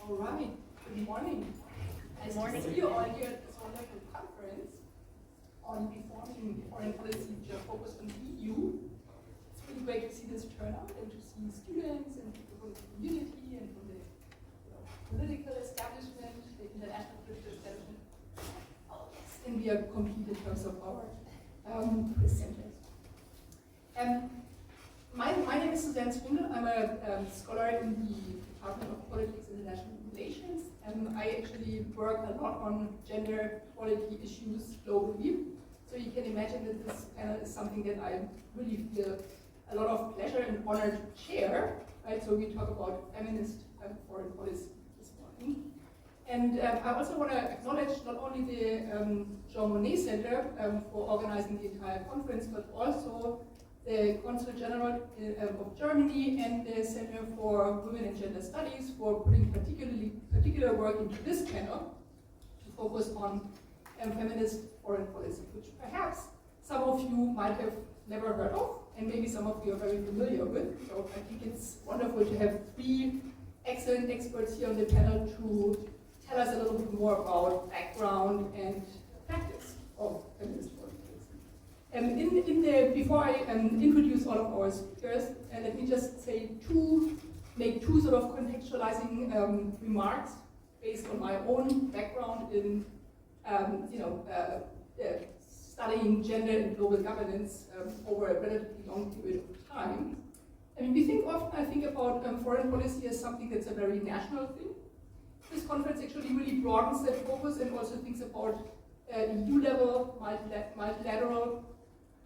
All right, good morning. Nice to see you all here at this wonderful conference on reforming foreign policy which are focused on the EU. It's really great to see this turnout and to see students and people from the community and from the political establishment, the international political establishment. And we are complete in terms of our presenters. My name is Susanne Zwingel. I'm a scholar in the Department of Politics and International Relations. I actually work a lot on gender equality issues globally. So you can imagine that this panel is something that I really feel a lot of pleasure and honor to chair. Right? So we talk about feminist foreign policy this morning. And I also want to acknowledge not only the Jean Monnet Center for organizing the entire conference, but also the Consul General of Germany and the Center for Women and Gender Studies for putting particular work into this panel to focus on feminist foreign policy, which perhaps some of you might have never heard of, and maybe some of you are very familiar with. So I think it's wonderful to have three excellent experts here on the panel to tell us a little bit more about background and practice of feminist foreign policy. Before I introduce all of our speakers, let me just make two sort of contextualizing remarks based on my own background in studying gender and global governance over a relatively long period of time. I mean, I think about foreign policy as something that's a very national thing. This conference actually really broadens that focus and also thinks about EU-level, multilateral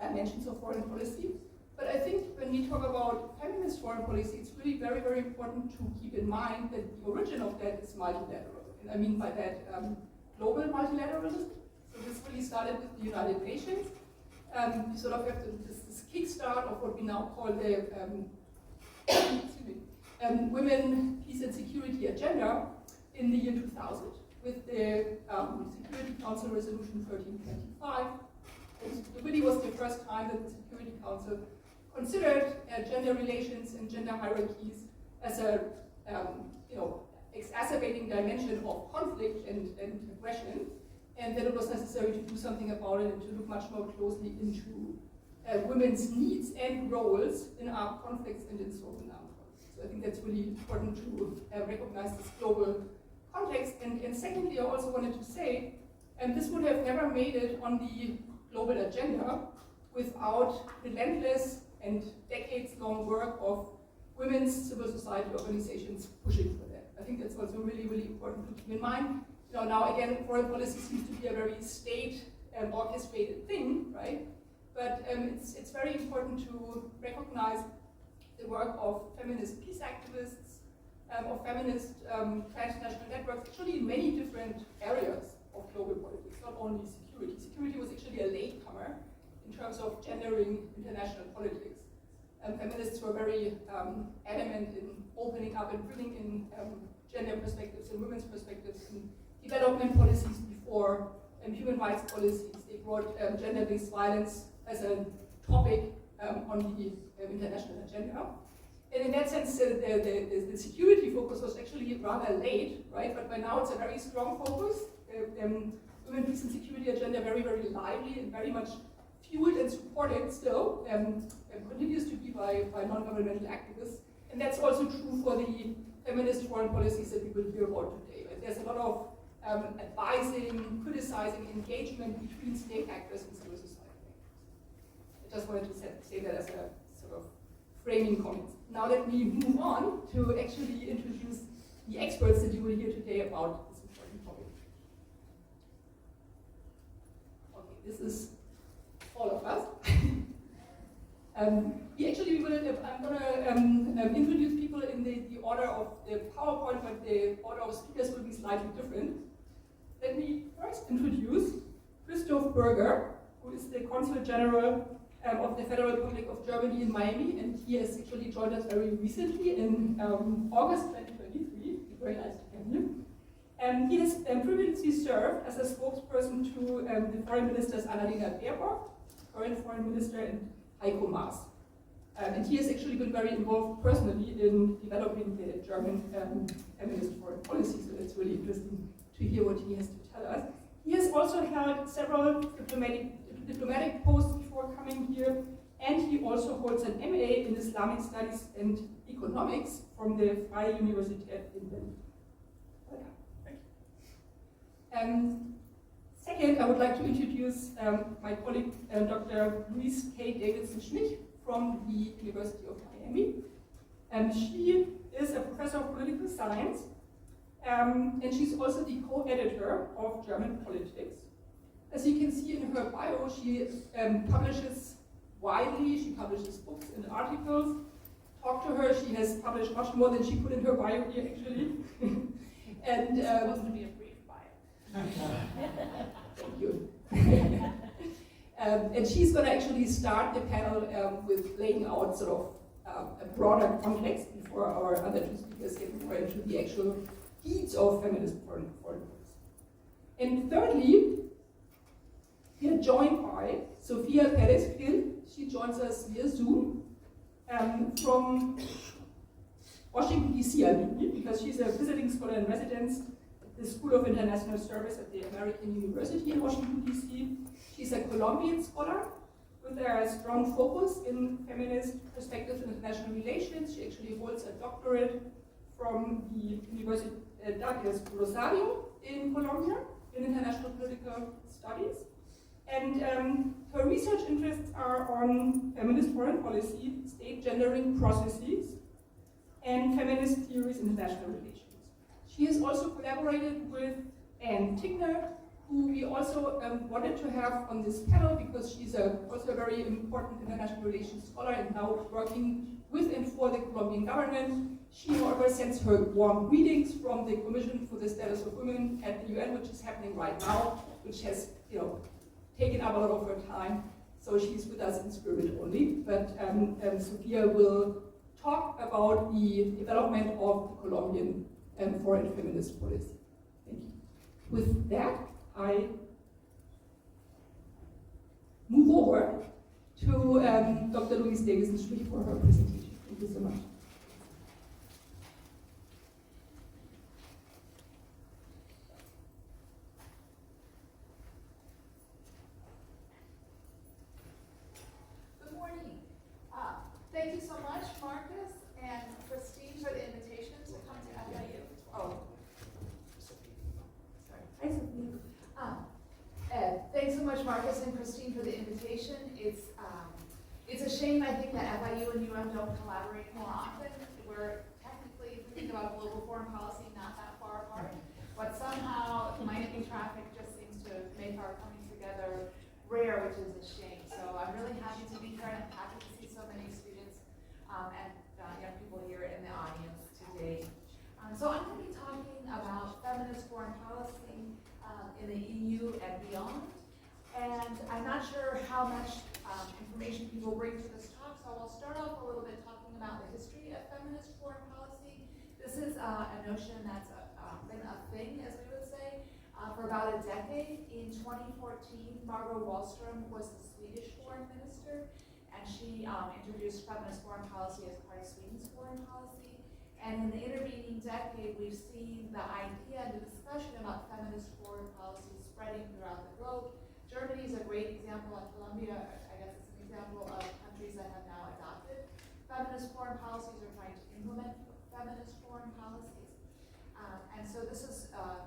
dimensions of foreign policy. But I think when we talk about feminist foreign policy, it's really very, very important to keep in mind that the origin of that is multilateral. And I mean by that global multilateralism. So this really started with the United Nations. We sort of have this kickstart of what we now call the Women, Peace and Security Agenda in the year 2000 with the Security Council Resolution 1325. It really was the first time that the Security Council considered gender relations and gender hierarchies as a exacerbating dimension of conflict and aggression, and that it was necessary to do something about it and to look much more closely into women's needs and roles in armed conflicts and in sovereign armed conflicts. So I think that's really important to recognize this global context. And secondly, I also wanted to say, this would have never made it on the global agenda without relentless and decades-long work of women's civil society organizations pushing for that. I think that's also really, really important to keep in mind. Now again, foreign policy seems to be a very state-orchestrated thing, right? But it's very important to recognize the work of feminist peace activists, of feminist transnational networks, actually in many different areas of global politics, not only security. Security was actually a latecomer in terms of gendering international politics. Feminists were very adamant in opening up and bringing in gender perspectives and women's perspectives in development policies before human rights policies. They brought gender-based violence as a topic on the international agenda. And in that sense, the security focus was actually rather late, right? But by now it's a very strong focus. Women, peace and security agenda very, very lively and very much fueled and supported still, and continues to be by non-governmental activists. And that's also true for the feminist foreign policies that we will hear about today. Right? There's a lot of advising, criticizing, engagement between state actors and civil society actors. I just wanted to say that as a sort of framing comment. Now let me move on to actually introduce the experts that you will hear today about this important topic. Okay, this is all of us. I'm going to introduce people in the order of the PowerPoint, but the order of speakers will be slightly different. Let me first introduce Christofer Burger, who is the Consul General of the Federal Republic of Germany in Miami, and he has actually joined us very recently in August 2023. Very nice to have him. He has previously served as a spokesperson to the foreign ministers Annalena Baerbock, current foreign minister, and Heiko Maas. And he has actually been very involved personally in developing the German feminist foreign policy, so it's really interesting to hear what he has to tell us. He has also held several diplomatic posts before coming here, and he also holds an MA in Islamic Studies and Economics from the Freie Universität in Berlin. Welcome. Thank you. Second, I would like to introduce my colleague, Dr. Louise K. Davidson-Schmich from the University of Miami. She is a professor of political science, and she's also the co-editor of German Politics. As you can see in her bio, she publishes widely. She publishes books and articles. Talk to her, she has published much more than she put in her bio here, actually. And it's supposed to be a brief bio. Thank you. And she's going to actually start the panel with laying out sort of a broader context before our other two speakers get more into the actual deeds of feminist foreign policy. And thirdly, we are joined by Sofia Perez-Gil. She joins us via Zoom from Washington, D.C., I believe, because she's a visiting scholar in residence at the School of International Service at the American University in Washington, D.C. She's a Colombian scholar with a strong focus in feminist perspectives and international relations. She actually holds a doctorate from the Universidad de Rosario in Colombia in international political studies. And her research interests are on feminist foreign policy, state gendering processes, and feminist theories in international relations. She has also collaborated with Anne Tigner, who we also wanted to have on this panel because she's also a very important international relations scholar and now working with and for the Colombian government. She, however, sends her warm greetings from the Commission for the Status of Women at the UN, which is happening right now, which has, taken up a lot of her time. So she's with us in spirit only. But Sofia will talk about the development of the Colombian foreign feminist policy. Thank you. With that, I move over to Dr. Louise Davidson-Schmich for her presentation. Thank you so much. Good morning. Thank you so much, Marcus and Christine, for the invitation to come to FIU. Oh, sorry. Hi, Sophie. Thanks so much, Marcus and Christine, for the invitation. It's a shame, I think, that FIU and UM don't collaborate more often. We're technically, if we think about global foreign policy, not that far apart, but somehow Miami traffic just seems to make our coming together rare, which is a shame. So I'm really happy to be here, and I'm happy to see so many students and young people here in the audience today. So I'm going to be talking about feminist foreign policy in the EU and beyond. And I'm not sure how much information people bring to this talk, so I'll start off a little bit talking about the history of feminist foreign policy. This is a notion that's been a thing, as we would say, for about a decade. In 2014, Margot Wallström was the Swedish foreign minister, and she introduced feminist foreign policy as part of Sweden's foreign policy. And in the intervening decade, we've seen the idea and the discussion about feminist foreign policy spreading throughout the globe. Germany is a great example, and Colombia, I guess, is an example of countries that have now adopted feminist foreign policies or trying to implement feminist foreign policies. And so this is, I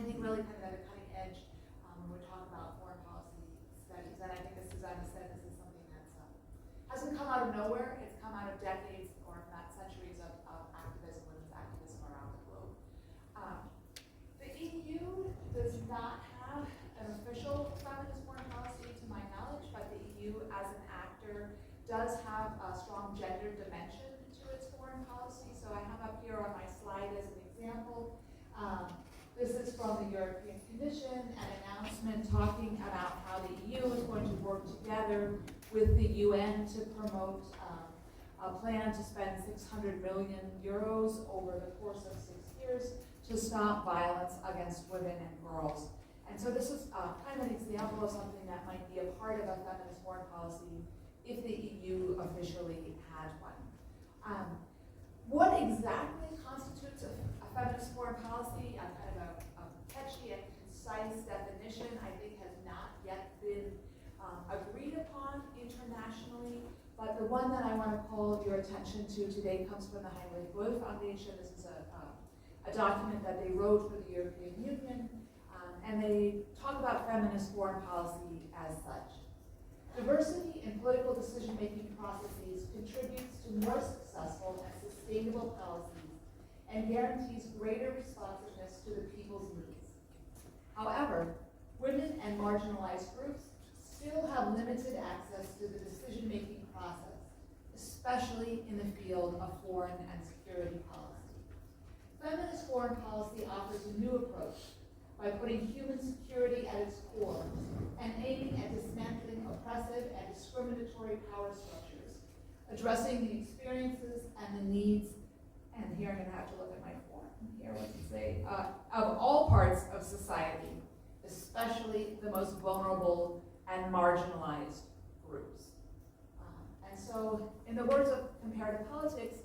think, really kind of at a cutting edge when we're talking about foreign policy studies. And I think, as Susanne said, this is something that hasn't come out of nowhere. It's come out of decades, or if not centuries, of activism, women's activism around the globe. The EU does not have an official feminist foreign policy, to my knowledge, but the EU, as an actor, does have a strong gender dimension to its foreign policy. So I have up here on my slide as an example. This is from the European Commission, an announcement talking about how the EU is going to work together with the UN to promote a plan to spend 600 million euros over the course of 6 years to stop violence against women and girls. And so this is kind of an example of something that might be a part of a feminist foreign policy if the EU officially had one. What exactly constitutes a feminist foreign policy? A kind of a catchy and concise definition, I think, has not yet been agreed upon internationally. But the one that I want to call your attention to today comes from the Heinrich Böll Foundation. This is a document that they wrote for the European Union, and they talk about feminist foreign policy as such. Diversity in political decision-making processes contributes to more successful and sustainable policies and guarantees greater responsiveness to the people's needs. However, women and marginalized groups still have limited access to the decision-making process, especially in the field of foreign and security policy. Feminist foreign policy offers a new approach by putting human security at its core and aiming at dismantling oppressive and discriminatory power structures, addressing the experiences and the needs, and here I'm going to have to look at my form here, what does it say, of all parts of society, especially the most vulnerable and marginalized groups. And so, in the words of comparative politics,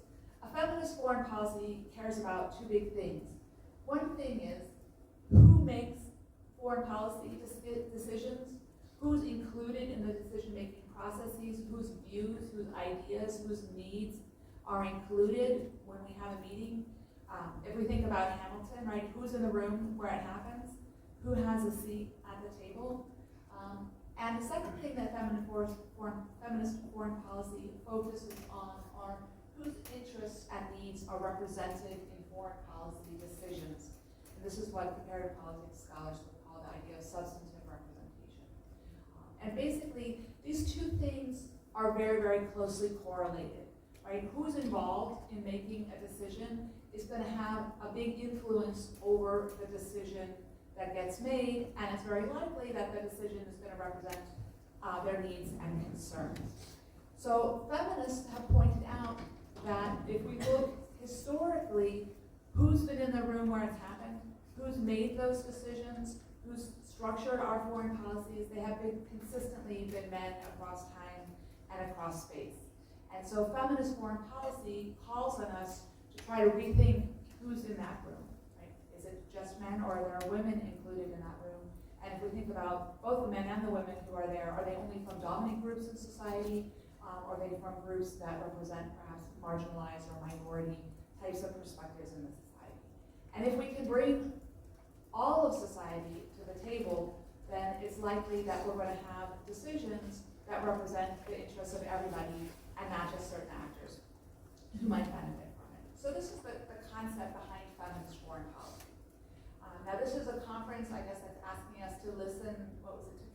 a feminist foreign policy cares about two big things. One thing is, who makes foreign policy decisions, who's included in the decision-making processes, whose views, whose ideas, whose needs are included when we have a meeting. If we think about Hamilton, right, who's in the room where it happens, who has a seat at the table. And the second thing that feminist foreign policy focuses on are whose interests and needs are represented in foreign policy decisions. And this is what comparative politics scholars would call the idea of substantive representation. And basically, these two things are very, very closely correlated, right? Who's involved in making a decision is going to have a big influence over the decision that gets made, and it's very likely that the decision is going to represent their needs and concerns. So feminists have pointed out that if we look historically, who's been in the room where it's happened, who's made those decisions, who's structured our foreign policies, they have consistently been men across time and across space. And so feminist foreign policy calls on us to try to rethink who's in that room. Is it just men, or are there women included in that room? And if we think about both the men and the women who are there, are they only from dominant groups in society? Or are they from groups that represent perhaps marginalized or minority types of perspectives in the society? And if we can bring all of society to the table, then it's likely that we're going to have decisions that represent the interests of everybody and not just certain actors who might benefit from it. So this is the concept behind feminist foreign policy. Now this is a conference, I guess, that's asking us to listen, to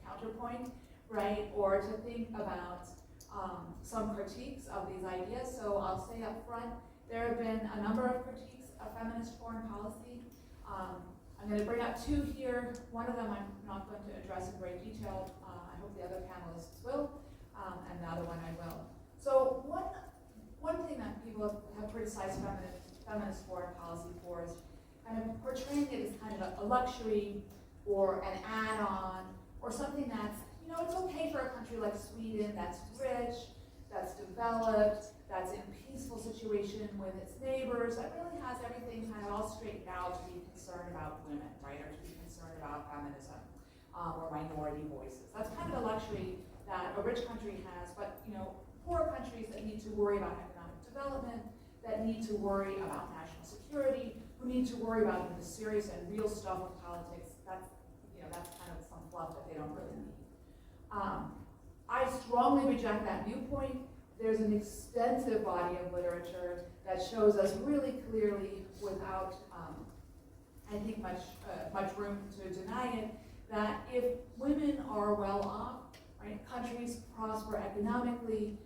counterpoint, right? Or to think about some critiques of these ideas. So I'll say up front, there have been a number of critiques of feminist foreign policy. I'm going to bring up two here. One of them I'm not going to address in great detail. I hope the other panelists will, and the other one I will. So one thing that people have criticized feminist foreign policy for is kind of portraying it as kind of a luxury or an add-on or something that's, it's okay for a country like Sweden that's rich, that's developed, that's in a peaceful situation with its neighbors, that really has everything kind of all straightened out to be concerned about women, right, or to be concerned about feminism or minority voices. That's kind of a luxury that a rich country has, but poor countries that need to worry about economic development, that need to worry about national security, who need to worry about the serious and real stuff of politics, that's kind of some fluff that they don't really need. I strongly reject that viewpoint. There's an extensive body of literature that shows us really clearly, without I think much room to deny it, that if women are well off, right, countries prosper economically,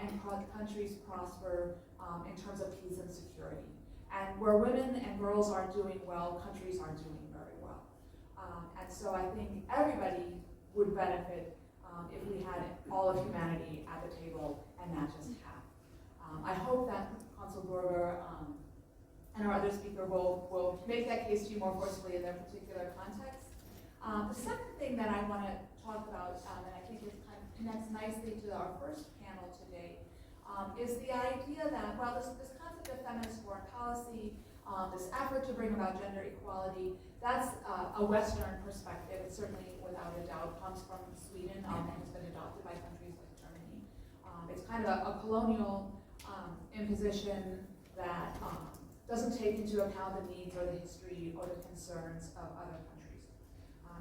and countries prosper in terms of peace and security. And where women and girls are doing well, countries are doing very well. And so I think everybody would benefit if we had all of humanity at the table and not just half. I hope that Consul Burger and our other speaker will make that case to you more forcefully in their particular context. The second thing that I want to talk about, and I think is kind of connects nicely to our first panel today, is the idea that, well, this concept of feminist foreign policy, this effort to bring about gender equality, that's a Western perspective. It certainly, without a doubt, comes from Sweden and has been adopted by countries like Germany. It's kind of a colonial imposition that doesn't take into account the needs or the history or the concerns of other countries.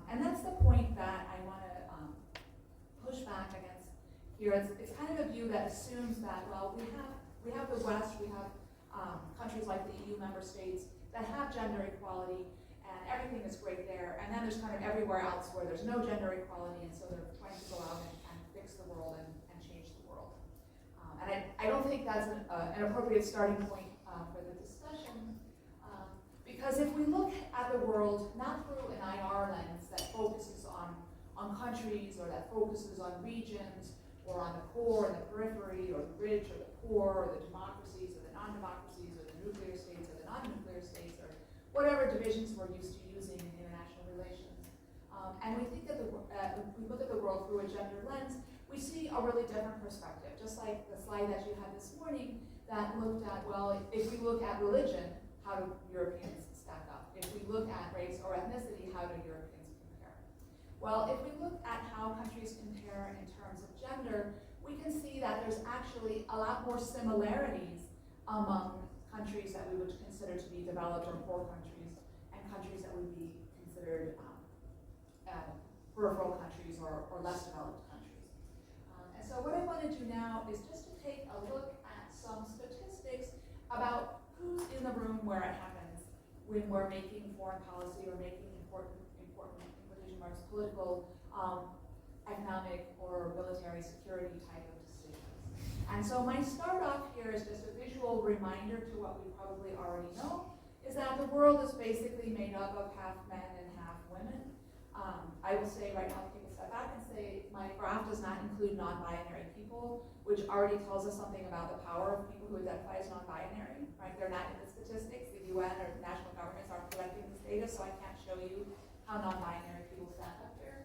And that's the point that I want to push back against here. It's kind of a view that assumes that, well, we have the West, we have countries like the EU member states that have gender equality, and everything is great there. And then there's kind of everywhere else where there's no gender equality, and so they're trying to go out and fix the world and change the world. And I don't think that's an appropriate starting point for the discussion, because if we look at the world not through an IR lens that focuses on countries, or that focuses on regions, or on the core and the periphery, or the rich or the poor, or the democracies or the non-democracies, or the nuclear states or the non-nuclear states, or whatever divisions we're used to using in international relations. And we think that we look at the world through a gender lens, we see a really different perspective. Just like the slide that you had this morning that looked at, well, if we look at religion, how do Europeans stack up? If we look at race or ethnicity, how do Europeans compare? Well, if we look at how countries compare in terms of gender, we can see that there's actually a lot more similarities among countries that we would consider to be developed or poor countries, and countries that would be considered peripheral countries or less developed countries. And so what I want to do now is just to take a look at some statistics about who's in the room where it happens when we're making foreign policy or making important in quotation marks, political, economic, or military security type of decisions. And so my start off here is just a visual reminder to what we probably already know, is that the world is basically made up of half men and half women. I will say right now, take a step back and say my graph does not include non-binary people, which already tells us something about the power of people who identify as non-binary, right? They're not in the statistics. The UN or the national governments aren't collecting this data, so I can't show you how non-binary people stack up there.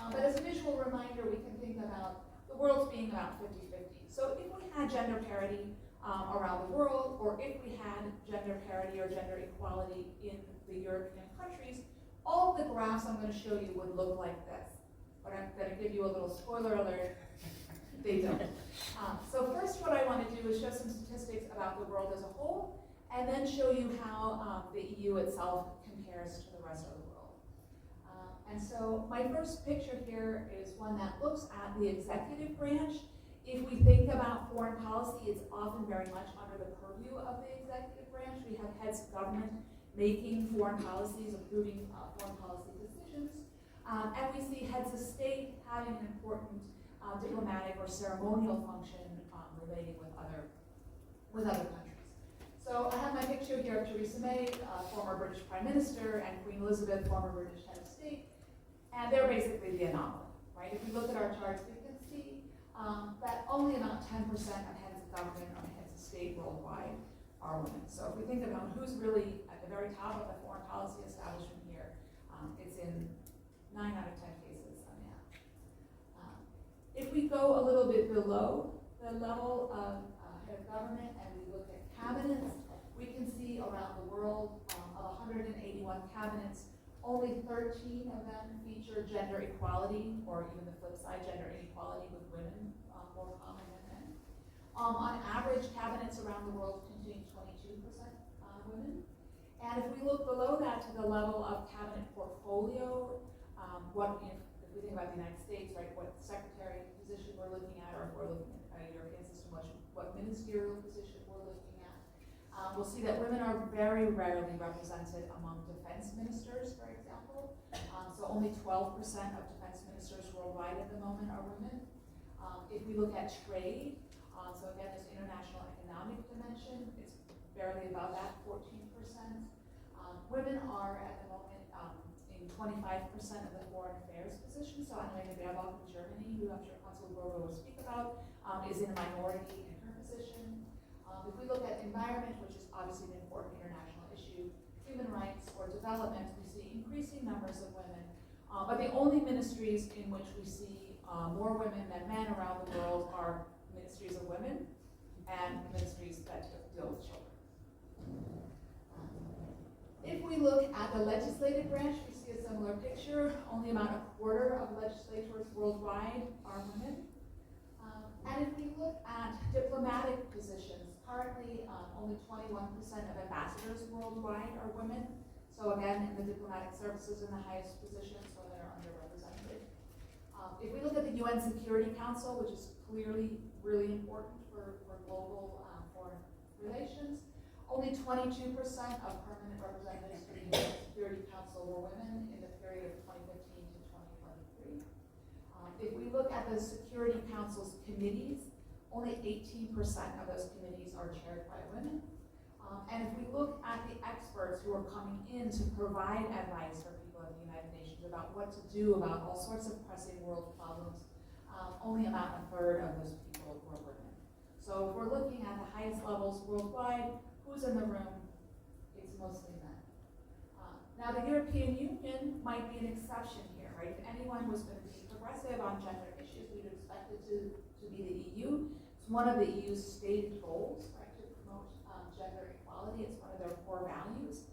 But as a visual reminder, we can think about the world's being about 50-50. So if we had gender parity around the world, or if we had gender parity or gender equality in the European countries, all of the graphs I'm going to show you would look like this. But I'm going to give you a little spoiler alert. They don't. So first what I want to do is show some statistics about the world as a whole, and then show you how the EU itself compares to the rest of the world. And so my first picture here is one that looks at the executive branch. If we think about foreign policy, it's often very much under the purview of the executive branch. We have heads of government making foreign policies, approving foreign policy decisions. And we see heads of state having an important diplomatic or ceremonial function relating with other countries. So I have my picture here of Theresa May, former British Prime Minister, and Queen Elizabeth, former British head of state. And they're basically the anomaly, right? If we look at our charts, we can see that only about 10% of heads of government or heads of state worldwide are women. So if we think about who's really at the very top of the foreign policy establishment here, it's in 9 out of 10 cases a man. If we go a little bit below the level of head of government and we look at cabinets, we can see around the world of 181 cabinets, only 13 of them feature gender equality, or even the flip side, gender inequality with women more common than men. On average, cabinets around the world contain 22% women. And if we look below that to the level of cabinet portfolio, if we think about the United States, right, what secretary position we're looking at, or if we're looking at a European system, what ministerial position we're looking at, we'll see that women are very rarely represented among defense ministers, for example. So only 12% of defense ministers worldwide at the moment are women. If we look at trade, so again, this international economic dimension, it's barely above that, 14%. Women are at the moment in 25% of the foreign affairs position. So Annalena Baerbock in Germany, who I'm sure Consul Burger will speak about, is in a minority in her position. If we look at environment, which is obviously an important international issue, human rights or development, we see increasing numbers of women. But the only ministries in which we see more women than men around the world are ministries of women and ministries that deal with children. If we look at the legislative branch, we see a similar picture. Only about a quarter of legislators worldwide are women. And if we look at diplomatic positions, currently only 21% of ambassadors worldwide are women. So again, in the diplomatic services in the highest positions, so they're underrepresented. If we look at the UN Security Council, which is clearly really important for global foreign relations, only 22% of permanent representatives for the UN Security Council were women in the period of 2015 to 2023. If we look at the Security Council's committees, only 18% of those committees are chaired by women. And if we look at the experts who are coming in to provide advice for people at the United Nations about what to do about all sorts of pressing world problems, only about a third of those people were women. So if we're looking at the highest levels worldwide, who's in the room? It's mostly men. Now the European Union might be an exception here, right? If anyone was going to be progressive on gender issues, we'd expect it to be the EU. It's one of the EU's stated goals, right, to promote gender equality. It's one of their core values.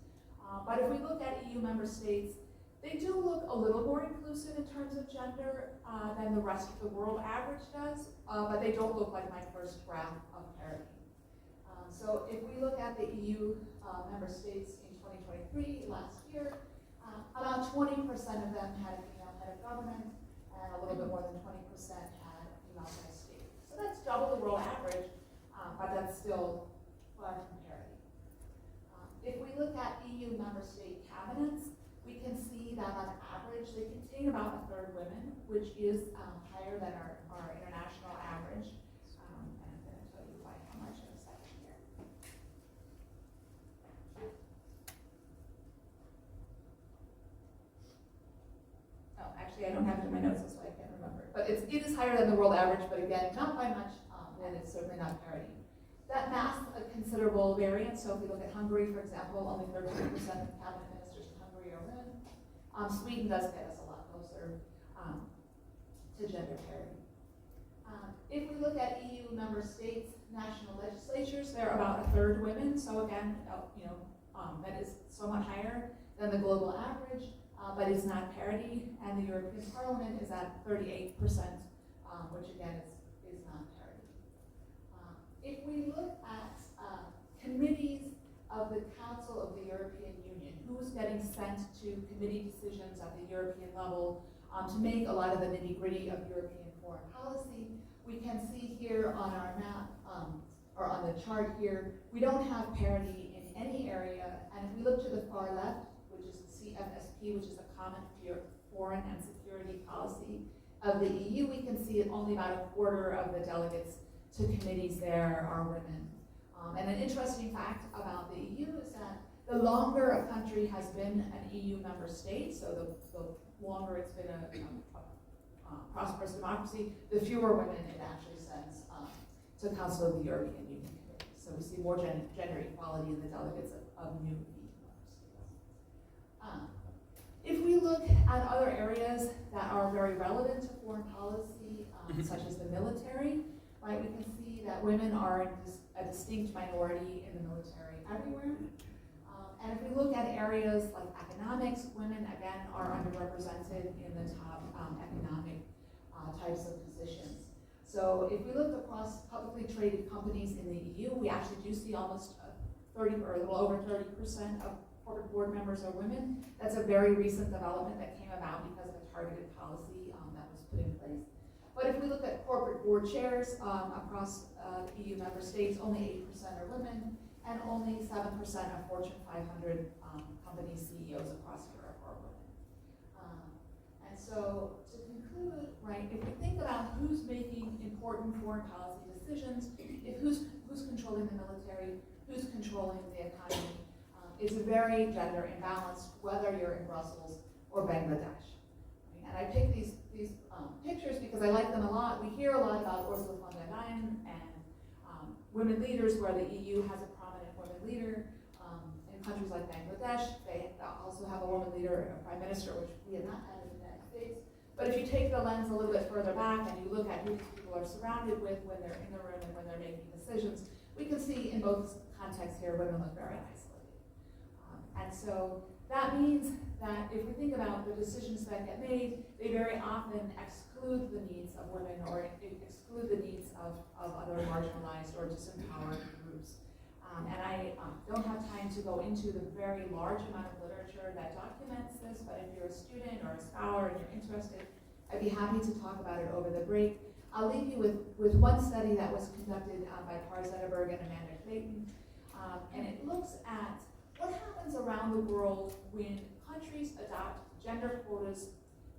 But if we look at EU member states, they do look a little more inclusive in terms of gender than the rest of the world average does, but they don't look like my first graph of parity. So if we look at the EU member states in 2023, last year, about 20% of them had a female head of government, and a little bit more than 20% had a female head of state. So that's double the world average, but that's still far from parity. If we look at EU member state cabinets, we can see that on average they contain about a third women, which is higher than our international average. And I'm going to tell you by how much in a second here. Oh, actually I don't have it in my notes, so I can't remember. But it is higher than the world average, but again, not by much, and it's certainly not parity. That masks a considerable variance. So if we look at Hungary, for example, only 13% of cabinet ministers in Hungary are women. Sweden does get us a lot closer to gender parity. If we look at EU member states' national legislatures, they're about a third women. So again, that is somewhat higher than the global average, but is not parity. And the European Parliament is at 38%, which again is not parity. If we look at committees of the Council of the European Union, who's getting sent to committee decisions at the European level to make a lot of the nitty-gritty of European foreign policy, we can see here on our map, or on the chart here, we don't have parity in any area. And if we look to the far left, which is the CFSP, which is the Common Foreign and Security Policy of the EU, we can see that only about a quarter of the delegates to committees there are women. And an interesting fact about the EU is that the longer a country has been an EU member state, so the longer it's been a prosperous democracy, the fewer women it actually sends to Council of the European Union committees. So we see more gender equality in the delegates of new EU member states. If we look at other areas that are very relevant to foreign policy, such as the military, right, we can see that women are a distinct minority in the military everywhere. And if we look at areas like economics, women, again, are underrepresented in the top economic types of positions. So if we look across publicly traded companies in the EU, we actually do see almost 30 or a little over 30% of corporate board members are women. That's a very recent development that came about because of a targeted policy that was put in place. But if we look at corporate board chairs across EU member states, only 8% are women, and only 7% of Fortune 500 company CEOs across Europe are women. And so to conclude, right, if we think about who's making important foreign policy decisions, if who's controlling the military, who's controlling the economy, it's very gender imbalanced, whether you're in Brussels or Bangladesh. Right? And I pick these pictures because I like them a lot. We hear a lot about Ursula von der Leyen and women leaders, where the EU has a prominent women leader. In countries like Bangladesh, they also have a woman leader, a prime minister, which we have not had in the United States. But if you take the lens a little bit further back and you look at who these people are surrounded with when they're in the room and when they're making decisions, we can see in both contexts here women look very isolated. And so that means that if we think about the decisions that get made, they very often exclude the needs of women or exclude the needs of other marginalized or disempowered groups. And I don't have time to go into the very large amount of literature that documents this, but if you're a student or a scholar and you're interested, I'd be happy to talk about it over the break. I'll leave you with one study that was conducted by Christofer Burger and Amanda Clayton, and it looks at what happens around the world when countries adopt gender quotas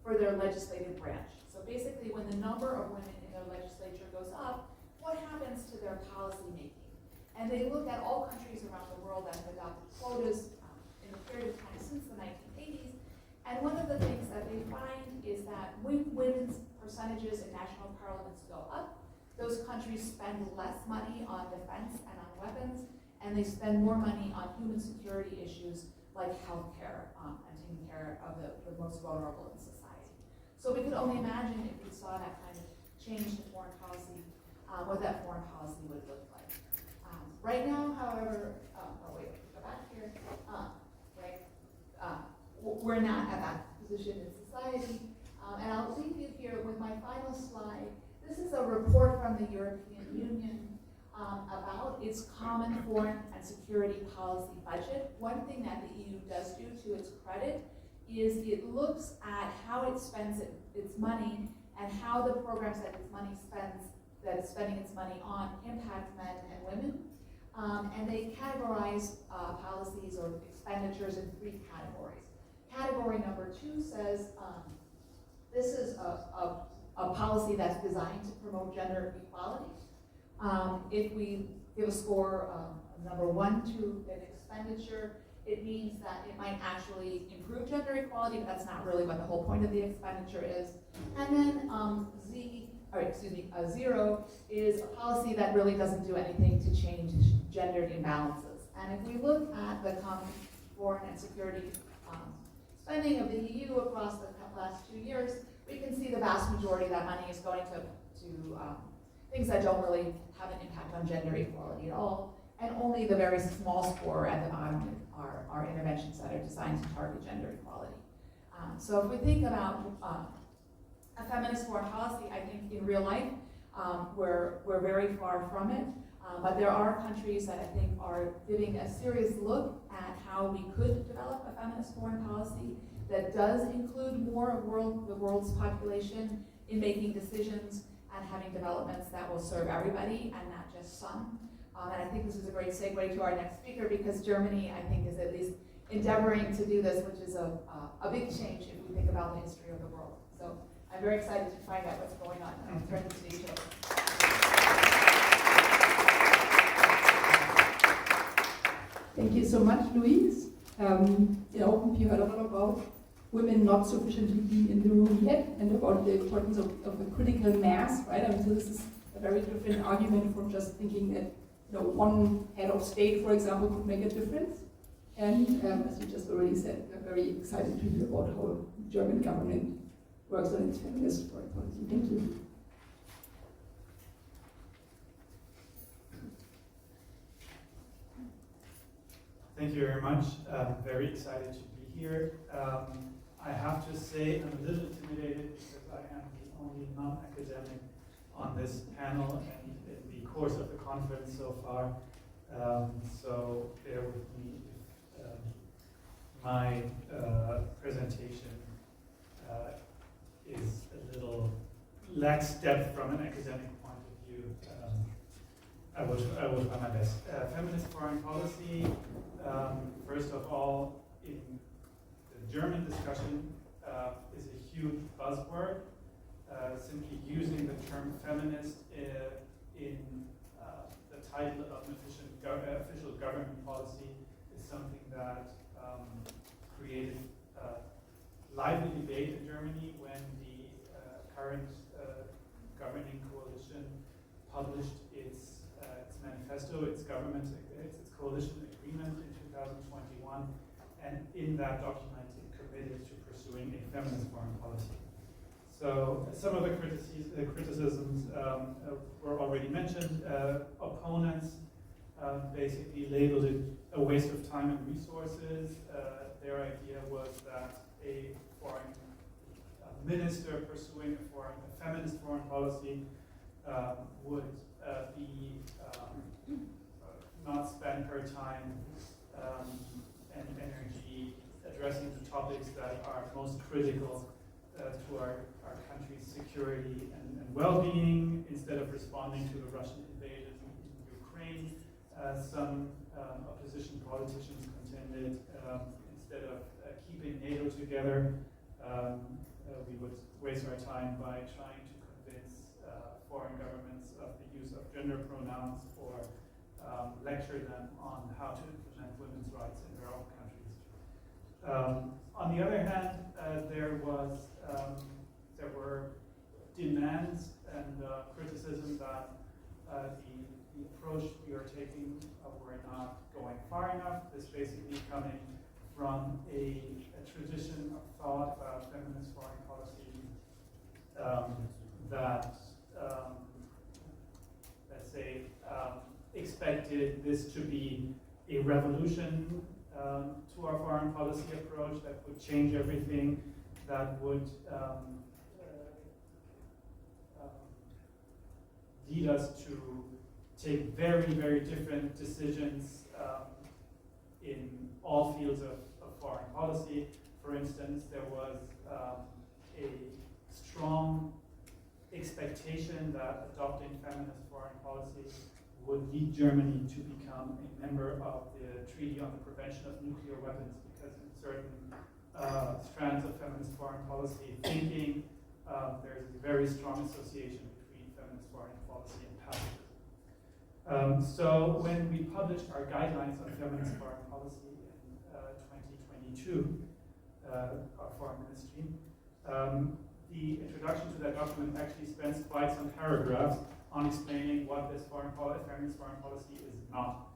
for their legislative branch. So basically, when the number of women in their legislature goes up, what happens to their policy making? And they look at all countries around the world that have adopted quotas in the period of time since the 1980s. And one of the things that they find is that when women's percentages in national parliaments go up, those countries spend less money on defense and on weapons, and they spend more money on human security issues like healthcare and taking care of the most vulnerable in society. So we could only imagine if we saw that kind of change to foreign policy, what that foreign policy would look like. Right now, however, go back here. We're not at that position in society. And I'll leave you here with my final slide. This is a report from the European Union about its common foreign and security policy budget. One thing that the EU does do to its credit is it looks at how it spends its money and how the programs that it's spending its money on impact men and women. And they categorize policies or expenditures in 3 categories. Category number 2 says this is a policy that's designed to promote gender equality. If we give a score number 1 to an expenditure, it means that it might actually improve gender equality, but that's not really what the whole point of the expenditure is. And then 0 is a policy that really doesn't do anything to change gendered imbalances. And if we look at the common foreign and security spending of the EU across the last 2 years, we can see the vast majority of that money is going to things that don't really have an impact on gender equality at all, and only the very small score at the bottom are interventions that are designed to target gender equality. So if we think about a feminist foreign policy, I think in real life, we're very far from it. But there are countries that I think are giving a serious look at how we could develop a feminist foreign policy that does include more of the world's population in making decisions and having developments that will serve everybody and not just some. And I think this is a great segue to our next speaker, because Germany, I think, is at least endeavoring to do this, which is a big change if we think about the history of the world. So I'm very excited to find out what's going on. I'll turn the stage over. Thank you so much, Louise. You heard a lot about women not sufficiently being in the room yet, and about the importance of the critical mass, right? So this is a very different argument from just thinking that one head of state, for example, could make a difference. And as you just already said, we're very excited to hear about how the German government works on its feminist foreign policy. Thank you. Thank you very much. Very excited to be here. I have to say I'm a little intimidated because I am the only non-academic on this panel and in the course of the conference so far. So bear with me if my presentation is a little lacks depth from an academic point of view. I will try my best. Feminist foreign policy, first of all, in the German discussion, is a huge buzzword. Simply using the term feminist in the title of an official government policy is something that created lively debate in Germany when the current governing coalition published its manifesto, its coalition agreement in 2021, and in that document it committed to pursuing a feminist foreign policy. So some of the criticisms were already mentioned. Opponents basically labeled it a waste of time and resources. Their idea was that a foreign minister pursuing a feminist foreign policy would be not spend her time and energy addressing the topics that are most critical to our country's security and well-being, instead of responding to the Russian invasion in Ukraine. Some opposition politicians contended instead of keeping NATO together, we would waste our time by trying to convince foreign governments of the use of gender pronouns or lecture them on how to implement women's rights in their own countries. On the other hand, there were demands and criticism that the approach we are taking, we're not going far enough. This basically coming from a tradition of thought about feminist foreign policy that, let's say, expected this to be a revolution to our foreign policy approach that would change everything, that would lead us to take very, very different decisions in all fields of foreign policy. For instance, there was a strong expectation that adopting feminist foreign policy would lead Germany to become a member of the Treaty on the Prevention of Nuclear Weapons, because in certain strands of feminist foreign policy thinking, there's a very strong association between feminist foreign policy and pacifism. So when we published our guidelines on feminist foreign policy in 2022, our foreign ministry, the introduction to that document actually spends quite some paragraphs on explaining what this feminist foreign policy is not.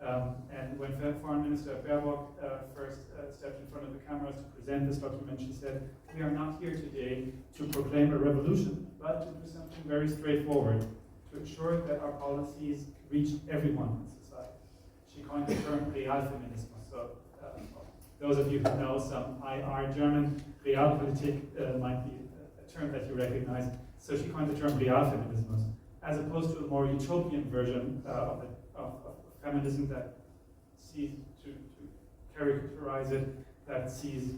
And when Foreign Minister Baerbock first stepped in front of the cameras to present this document, she said, "We are not here today to proclaim a revolution, but to do something very straightforward, to ensure that our policies reach everyone in society." She coined the term Realfeminismus. So those of you who know some IR German, Realpolitik might be a term that you recognize. So she coined the term Realfeminismus, as opposed to a more utopian version of feminism that sees, to characterize it, that sees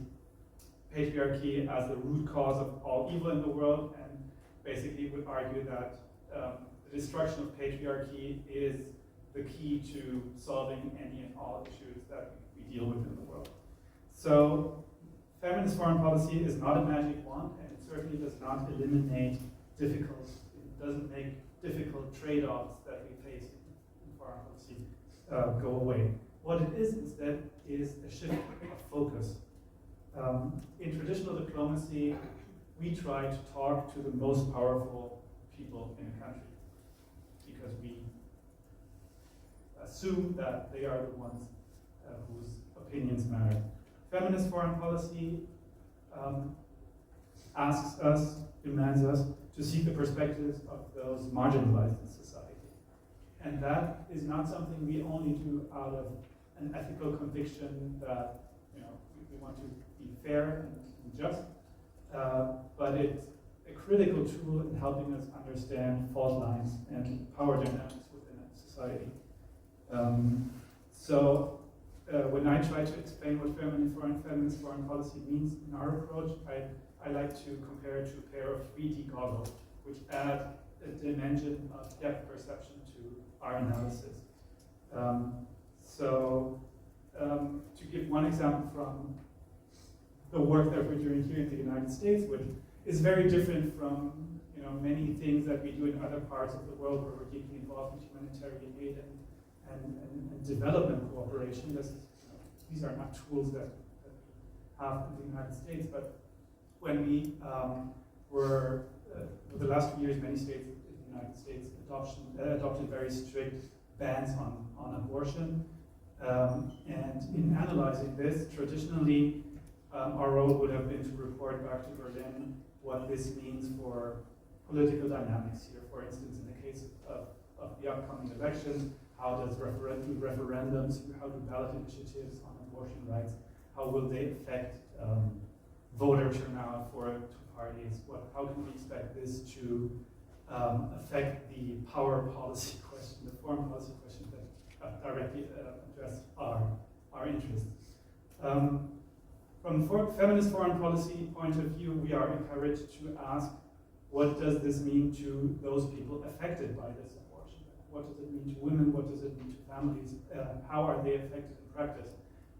patriarchy as the root cause of all evil in the world, and basically would argue that the destruction of patriarchy is the key to solving any and all issues that we deal with in the world. So feminist foreign policy is not a magic wand, and it certainly does not eliminate it doesn't make difficult trade-offs that we face in foreign policy go away. What it is instead is a shift of focus. In traditional diplomacy, we try to talk to the most powerful people in a country because we assume that they are the ones whose opinions matter. Feminist foreign policy asks us, demands us, to seek the perspectives of those marginalized in society. And that is not something we only do out of an ethical conviction that we want to be fair and just, but it's a critical tool in helping us understand fault lines and power dynamics within a society. When I try to explain what feminist foreign policy means in our approach, I like to compare it to a pair of 3D goggles, which add a dimension of depth perception to our analysis. To give one example from the work that we're doing here in the United States, which is very different from many things that we do in other parts of the world where we're deeply involved in humanitarian aid and development cooperation. These are not tools that we have in the United States, but when we were, for the last few years, many states in the United States adopted very strict bans on abortion. And in analyzing this, traditionally, our role would have been to report back to Berlin what this means for political dynamics here. For instance, in the case of the upcoming elections, how does referendums, how do ballot initiatives on abortion rights, how will they affect voter turnout for two parties? How can we expect this to affect the power policy question, the foreign policy question that directly address our interests? From the feminist foreign policy point of view, we are encouraged to ask, what does this mean to those people affected by this abortion? What does it mean to women? What does it mean to families? How are they affected in practice?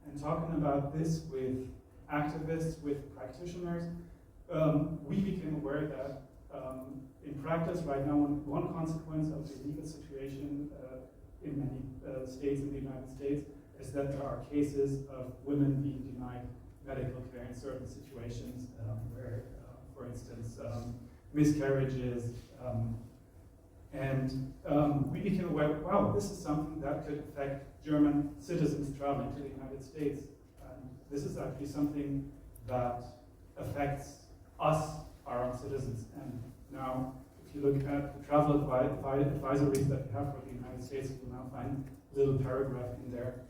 And talking about this with activists, with practitioners, we became aware that in practice right now, one consequence of the legal situation in many states in the United States is that there are cases of women being denied medical care in certain situations where, for instance, miscarriages, and we became aware, wow, this is something that could affect German citizens traveling to the United States. This is actually something that affects us, our own citizens. And now, if you look at the travel advisories that we have for the United States, you will now find a little paragraph in there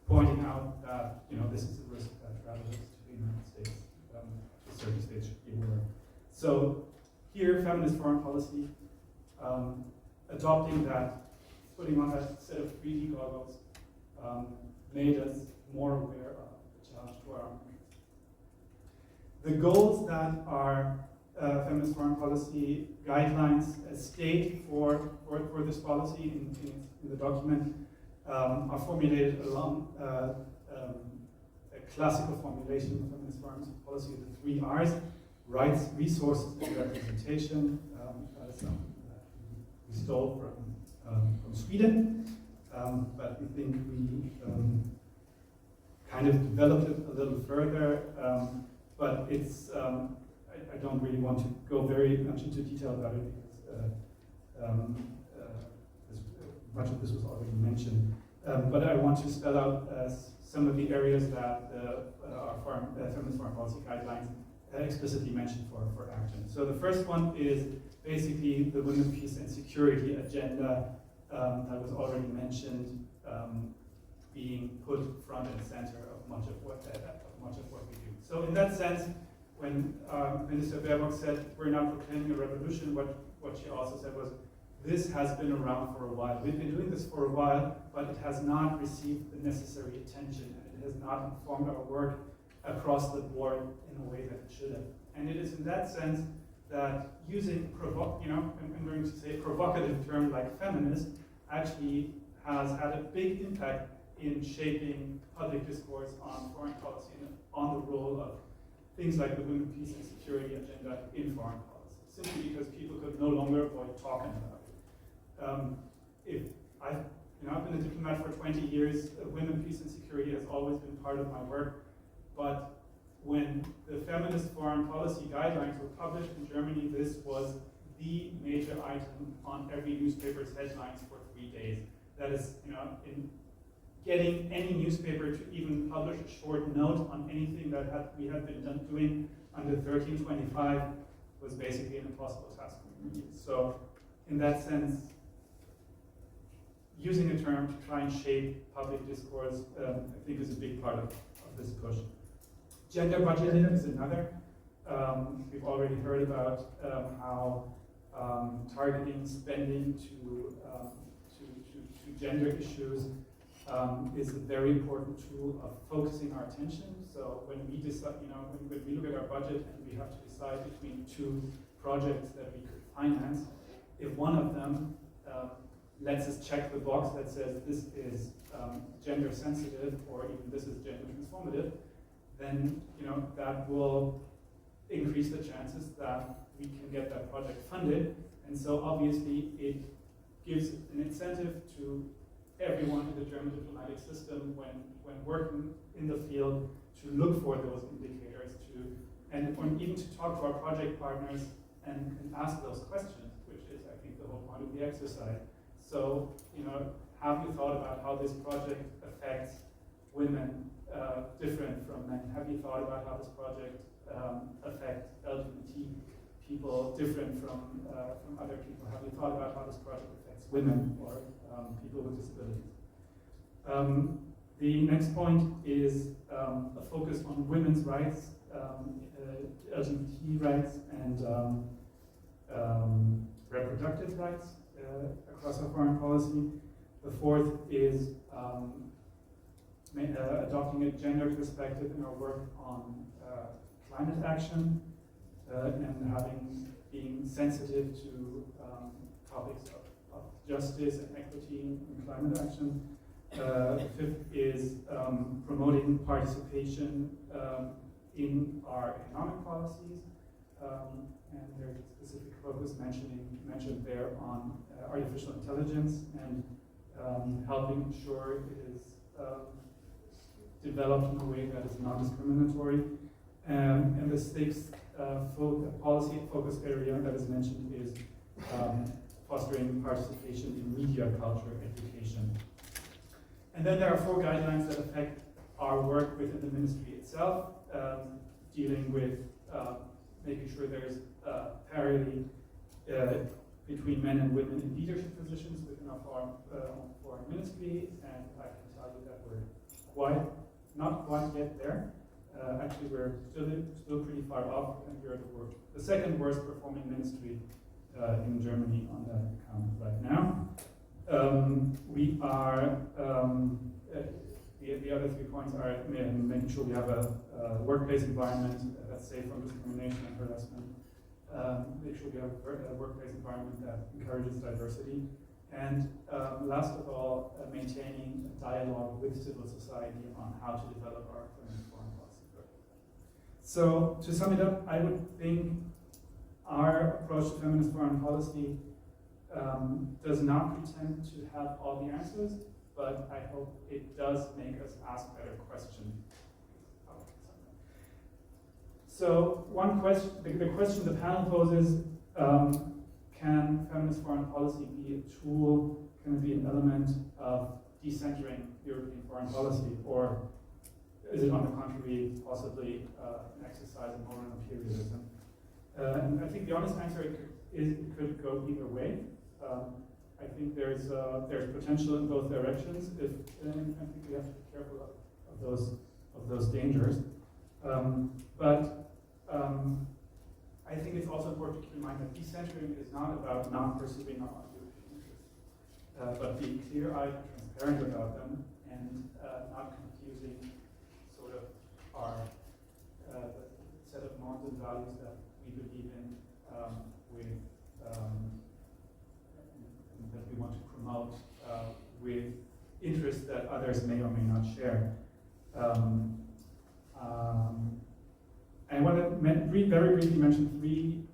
pointing out that this is a risk that travelers to the United States, to certain states, should be aware. So here, feminist foreign policy, adopting that, putting on that set of 3D goggles, made us more aware of the challenge to our own interests. The goals that our feminist foreign policy guidelines state for this policy in the document are formulated along a classical formulation of feminist foreign policy, the 3 R's: rights, resources, and representation. That is something that we stole from Sweden, but we think we kind of developed it a little further, but it's, I don't really want to go very much into detail about it because much of this was already mentioned. But I want to spell out some of the areas that our feminist foreign policy guidelines explicitly mention for action. So the first one is basically the women, peace, and security agenda that was already mentioned, being put front and center of much of what we do. So in that sense, when Minister Baerbock said we're not proclaiming a revolution, what she also said was, this has been around for a while. We've been doing this for a while, but it has not received the necessary attention, and it has not informed our work across the board in a way that it should have. And it is in that sense that using I'm going to say a provocative term like feminist actually has had a big impact in shaping public discourse on foreign policy and on the role of things like the women, peace, and security agenda in foreign policy, simply because people could no longer avoid talking about it. I've been a diplomat for 20 years. Women, peace, and security has always been part of my work. But when the feminist foreign policy guidelines were published in Germany, this was the major item on every newspaper's headlines for 3 days. That is, in getting any newspaper to even publish a short note on anything that we had been doing under 1325 was basically an impossible task for me. So, in that sense, using a term to try and shape public discourse, I think, is a big part of this push. Gender budgeting is another. We've already heard about how targeting spending to gender issues is a very important tool of focusing our attention. So when we decide, when we look at our budget and we have to decide between 2 projects that we could finance, if one of them lets us check the box that says this is gender sensitive or even this is gender transformative, then that will increase the chances that we can get that project funded. And so obviously it gives an incentive to everyone in the German diplomatic system when working in the field to look for those indicators and even to talk to our project partners and ask those questions, which is, I think, the whole point of the exercise. So, have you thought about how this project affects women different from men? Have you thought about how this project affects LGBT people different from other people? Have you thought about how this project affects women or people with disabilities? The next point is a focus on women's rights, LGBT rights, and reproductive rights across our foreign policy. The fourth is adopting a gender perspective in our work on climate action and being sensitive to topics of justice and equity in climate action. Fifth is promoting participation in our economic policies, and there's a specific focus mentioned there on artificial intelligence and helping ensure it is developed in a way that is non-discriminatory. And the sixth policy focus area that is mentioned is fostering participation in media, culture, education. And then there are 4 guidelines that affect our work within the ministry itself, dealing with making sure there's parity between men and women in leadership positions within our foreign ministry, and I can tell you that we're not quite yet there. Actually, we're still pretty far off, and we're the second worst performing ministry in Germany on that account right now. We are, the other 3 points are making sure we have a workplace environment that's safe from discrimination and harassment, make sure we have a workplace environment that encourages diversity, and last of all, maintaining a dialogue with civil society on how to develop our feminist foreign policy. So, to sum it up, I would think our approach to feminist foreign policy does not pretend to have all the answers, but I hope it does make us ask better questions. So one question, the question the panel poses, can feminist foreign policy be a tool, can it be an element of decentering European foreign policy, or is it on the contrary possibly an exercise in moral imperialism? And I think the honest answer is it could go either way. I think there's potential in both directions. I think we have to be careful of those dangers. But I think it's also important to keep in mind that decentering is not about not pursuing our own European interests, but being clear-eyed and transparent about them, and not confusing sort of our set of norms and values that we believe in with that we want to promote with interests that others may or may not share. I want to very briefly mention three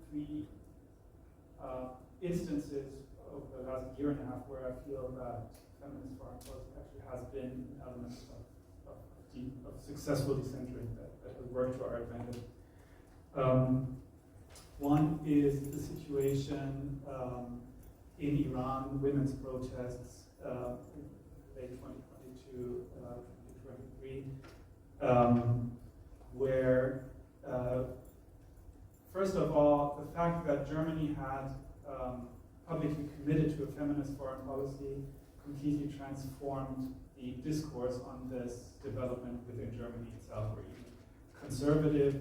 instances over the last year and a half where I feel that feminist foreign policy actually has been an element of successful decentering that has worked to our advantage. One is the situation in Iran, women's protests, late 2022, 2023, where first of all, the fact that Germany had publicly committed to a feminist foreign policy completely transformed the discourse on this development within Germany itself, where even conservative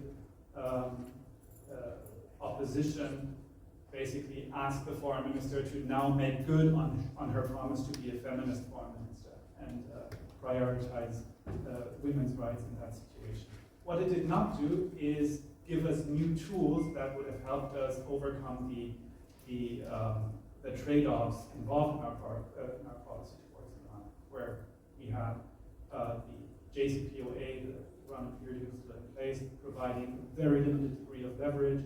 opposition basically asked the foreign minister to now make good on her promise to be a feminist foreign minister and prioritize women's rights in that situation. What it did not do is give us new tools that would have helped us overcome the trade-offs involved in our policy towards Iran, where we have the JCPOA, the Iran period was still in place, providing a very limited degree of leverage.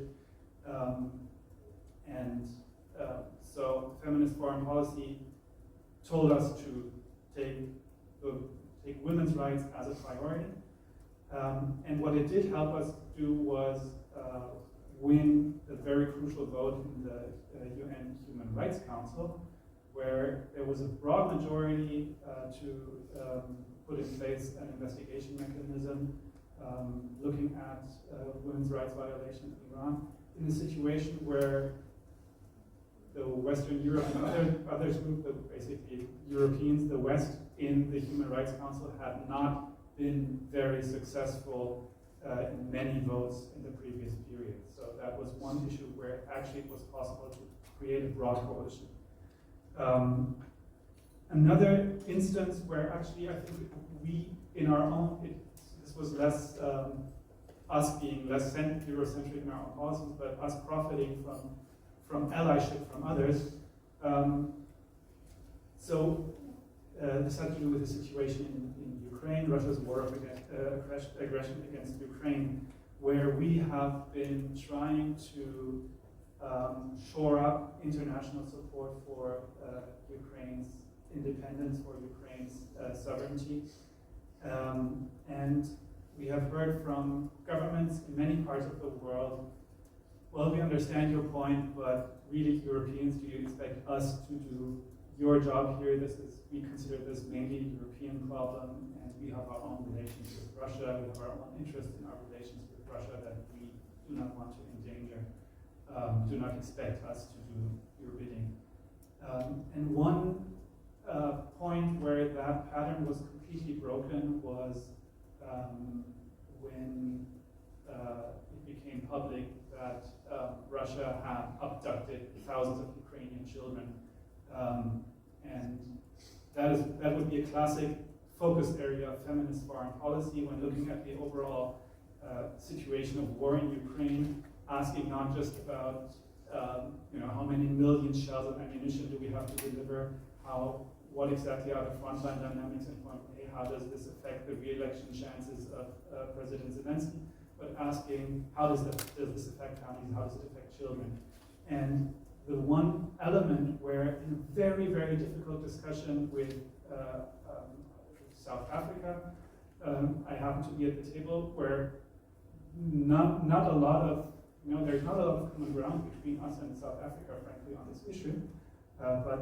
So feminist foreign policy told us to take women's rights as a priority. And what it did help us do was win a very crucial vote in the UN Human Rights Council, where there was a broad majority to put in place an investigation mechanism looking at women's rights violations in Iran in a situation where the Western Europe and others group, basically Europeans, the West in the Human Rights Council had not been very successful in many votes in the previous period. So that was one issue where actually it was possible to create a broad coalition. Another instance where actually I think we, in our own, this was less us being less Eurocentric in our own policies, but us profiting from allyship from others. This had to do with the situation in Ukraine, Russia's war of aggression against Ukraine, where we have been trying to shore up international support for Ukraine's independence, for Ukraine's sovereignty. And we have heard from governments in many parts of the world, well, we understand your point, but really Europeans, do you expect us to do your job here? We consider this mainly a European problem, and we have our own relations with Russia, we have our own interest in our relations with Russia that we do not want to endanger. Do not expect us to do your bidding. And one point where that pattern was completely broken was when it became public that Russia had abducted thousands of Ukrainian children. And that would be a classic focus area of feminist foreign policy when looking at the overall situation of war in Ukraine, asking not just about how many million shells of ammunition do we have to deliver, what exactly are the frontline dynamics in point A, how does this affect the re-election chances of President Zelensky, but asking how does this affect families, how does it affect children. And the one element where in a very, very difficult discussion with South Africa, I happen to be at the table where not a lot of, there's not a lot of common ground between us and South Africa, frankly, on this issue. But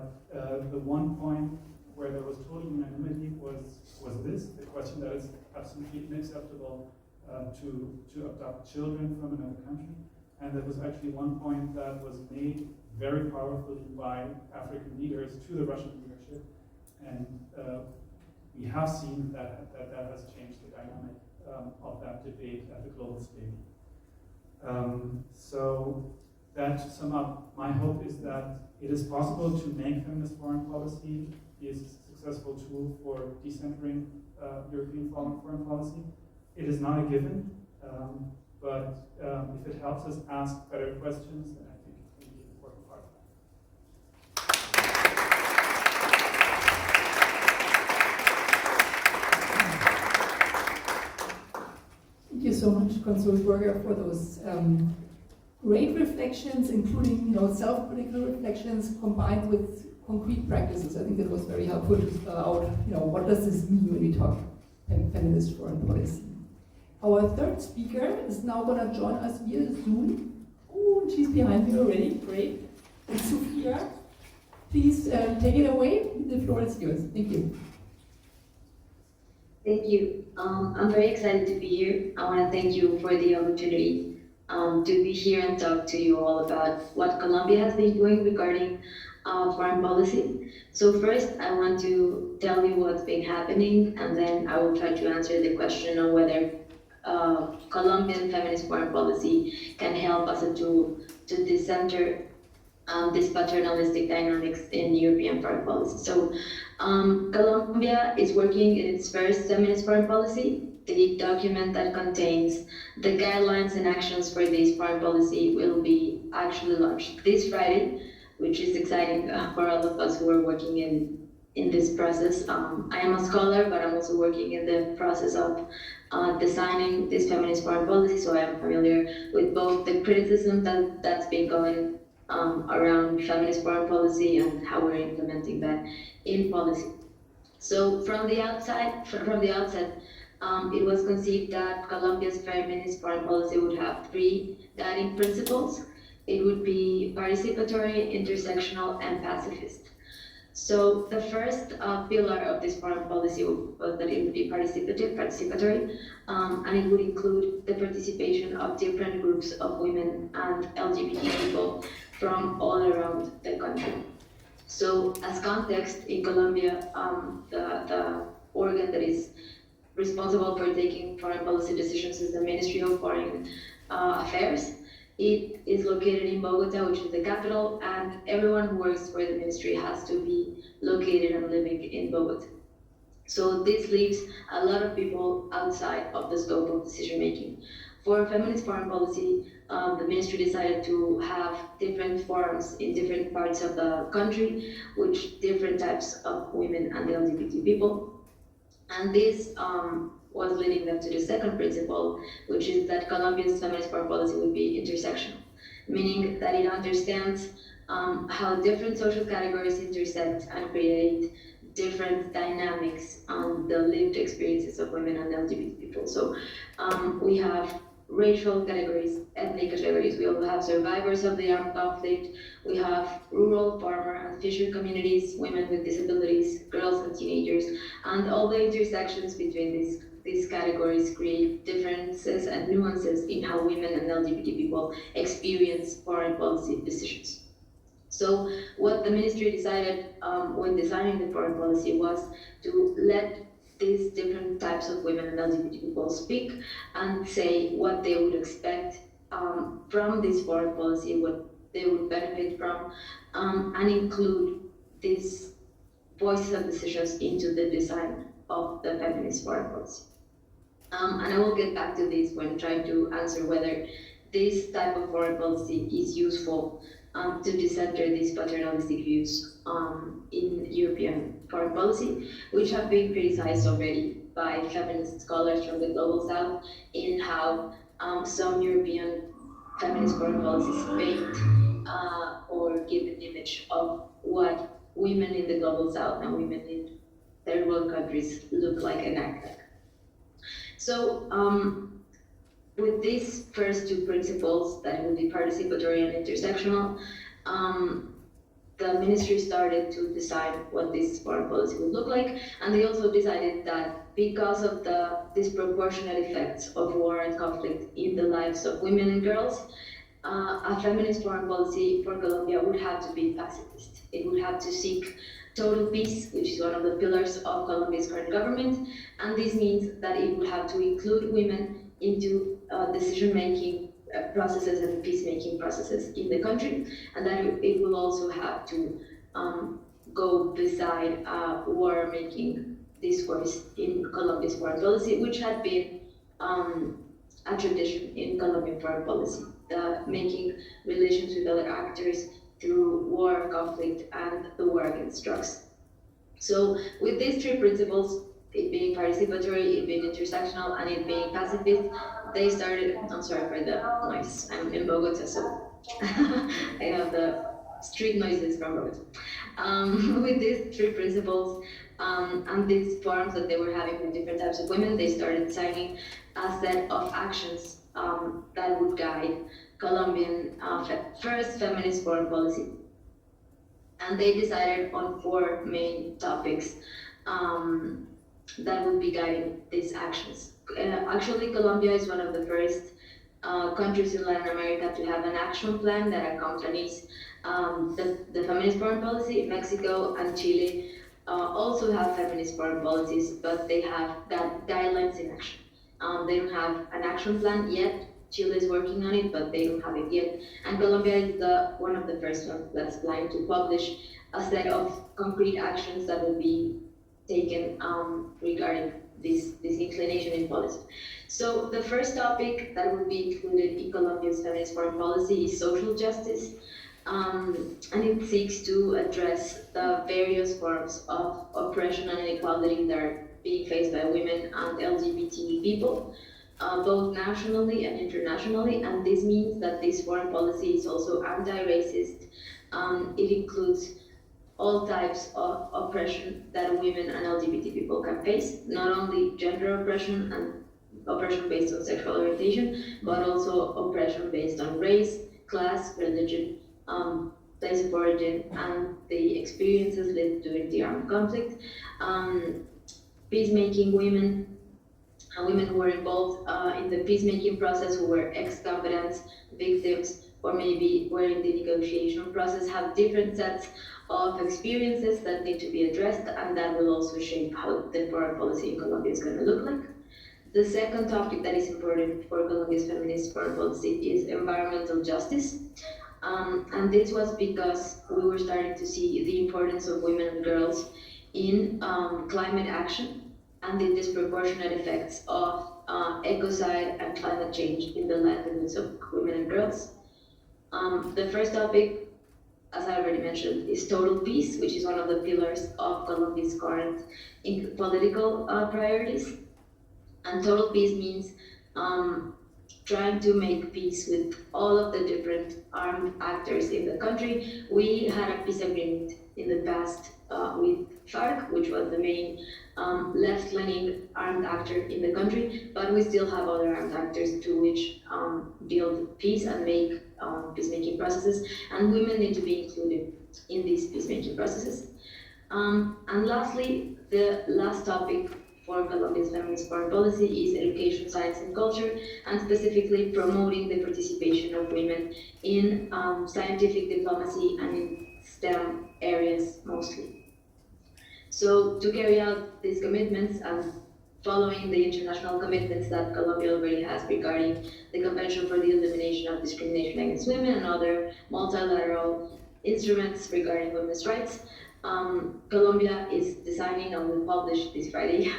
the one point where there was total unanimity was this, the question that it's absolutely unacceptable to abduct children from another country. And there was actually one point that was made very powerfully by African leaders to the Russian leadership. And we have seen that has changed the dynamic of that debate at the global stage. So that to sum up, my hope is that it is possible to make feminist foreign policy be a successful tool for decentering European foreign policy. It is not a given, but if it helps us ask better questions, then I think it can be an important part of that. Thank you so much, Consul Burger, for those great reflections, including self-critical reflections combined with concrete practices. I think that was very helpful to spell out what does this mean when we talk feminist foreign policy. Our third speaker is now going to join us via Zoom. Oh, she's behind me already. Great. It's Sophia. Please take it away. The floor is yours. Thank you. Thank you. I'm very excited to be here. I want to thank you for the opportunity to be here and talk to you all about what Colombia has been doing regarding foreign policy. So first, I want to tell you what's been happening, and then I will try to answer the question on whether Colombian feminist foreign policy can help us to decenter this paternalistic dynamics in European foreign policy. So Colombia is working in its first feminist foreign policy. The document that contains the guidelines and actions for this foreign policy will be actually launched this Friday, which is exciting for all of us who are working in this process. I am a scholar, but I'm also working in the process of designing this feminist foreign policy, so I am familiar with both the criticism that's been going around feminist foreign policy and how we're implementing that in policy. So from the outset, it was conceived that Colombia's feminist foreign policy would have 3 guiding principles. It would be participatory, intersectional, and pacifist. So the first pillar of this foreign policy was that it would be participatory, and it would include the participation of different groups of women and LGBT people from all around the country. So as context, in Colombia, the organ that is responsible for taking foreign policy decisions is the Ministry of Foreign Affairs. It is located in Bogota, which is the capital, and everyone who works for the ministry has to be located and living in Bogota. So this leaves a lot of people outside of the scope of decision making. For feminist foreign policy, the ministry decided to have different forums in different parts of the country, with different types of women and LGBT people. And this was leading them to the second principle, which is that Colombia's feminist foreign policy would be intersectional, meaning that it understands how different social categories intersect and create different dynamics on the lived experiences of women and LGBT people. So we have racial categories, ethnic categories. We also have survivors of the armed conflict. We have rural, farmer, and fisher communities, women with disabilities, girls and teenagers, and all the intersections between these categories create differences and nuances in how women and LGBT people experience foreign policy decisions. So what the ministry decided when designing the foreign policy was to let these different types of women and LGBT people speak and say what they would expect from this foreign policy, what they would benefit from, and include these voices of decisions into the design of the feminist foreign policy. And I will get back to this when trying to answer whether this type of foreign policy is useful to decenter these paternalistic views in European foreign policy, which have been criticized already by feminist scholars from the Global South in how some European feminist foreign policies paint or give an image of what women in the Global South and women in third world countries look like and act like. So with these first two principles, that will be participatory and intersectional, the ministry started to decide what this foreign policy would look like, and they also decided that because of the disproportionate effects of war and conflict in the lives of women and girls, a feminist foreign policy for Colombia would have to be pacifist. It would have to seek total peace, which is one of the pillars of Colombia's current government, and this means that it would have to include women into decision-making processes and peacemaking processes in the country, and that it will also have to go beside war-making discourse in Colombia's foreign policy, which had been a tradition in Colombian foreign policy, making relations with other actors through war, conflict, and the war against drugs. So with these three principles, it being participatory, it being intersectional, and it being pacifist, they started, I'm sorry for the noise, I'm in Bogota, so I have the street noises from Bogota. With these three principles and these forums that they were having with different types of women, they started designing a set of actions that would guide Colombian first feminist foreign policy. And they decided on 4 main topics that would be guiding these actions. Actually, Colombia is one of the first countries in Latin America to have an action plan that accompanies the feminist foreign policy. Mexico and Chile also have feminist foreign policies, but they have guidelines in action. They don't have an action plan yet. Chile is working on it, but they don't have it yet. And Colombia is one of the first ones that's planning to publish a set of concrete actions that will be taken regarding this inclination in policy. So the first topic that will be included in Colombia's feminist foreign policy is social justice, and it seeks to address the various forms of oppression and inequality that are being faced by women and LGBT people, both nationally and internationally, and this means that this foreign policy is also anti-racist. It includes all types of oppression that women and LGBT people can face, not only gender oppression and oppression based on sexual orientation, but also oppression based on race, class, religion, place of origin, and the experiences lived during the armed conflict. Peacemaking women and women who were involved in the peacemaking process, who were ex-combatants, victims, or maybe were in the negotiation process, have different sets of experiences that need to be addressed, and that will also shape how the foreign policy in Colombia is going to look like. The second topic that is important for Colombia's feminist foreign policy is environmental justice. And this was because we were starting to see the importance of women and girls in climate action and the disproportionate effects of ecocide and climate change in the livelihoods of women and girls. The first topic, as I already mentioned, is total peace, which is one of the pillars of Colombia's current political priorities. And total peace means trying to make peace with all of the different armed actors in the country. We had a peace agreement in the past with FARC, which was the main left-leaning armed actor in the country, but we still have other armed actors to which build peace and make peacemaking processes, and women need to be included in these peacemaking processes. And lastly, the last topic for Colombia's feminist foreign policy is education, science, and culture, and specifically promoting the participation of women in scientific diplomacy and in STEM areas mostly. So to carry out these commitments and following the international commitments that Colombia already has regarding the Convention for the Elimination of Discrimination Against Women and other multilateral instruments regarding women's rights, Colombia is designing and will publish this Friday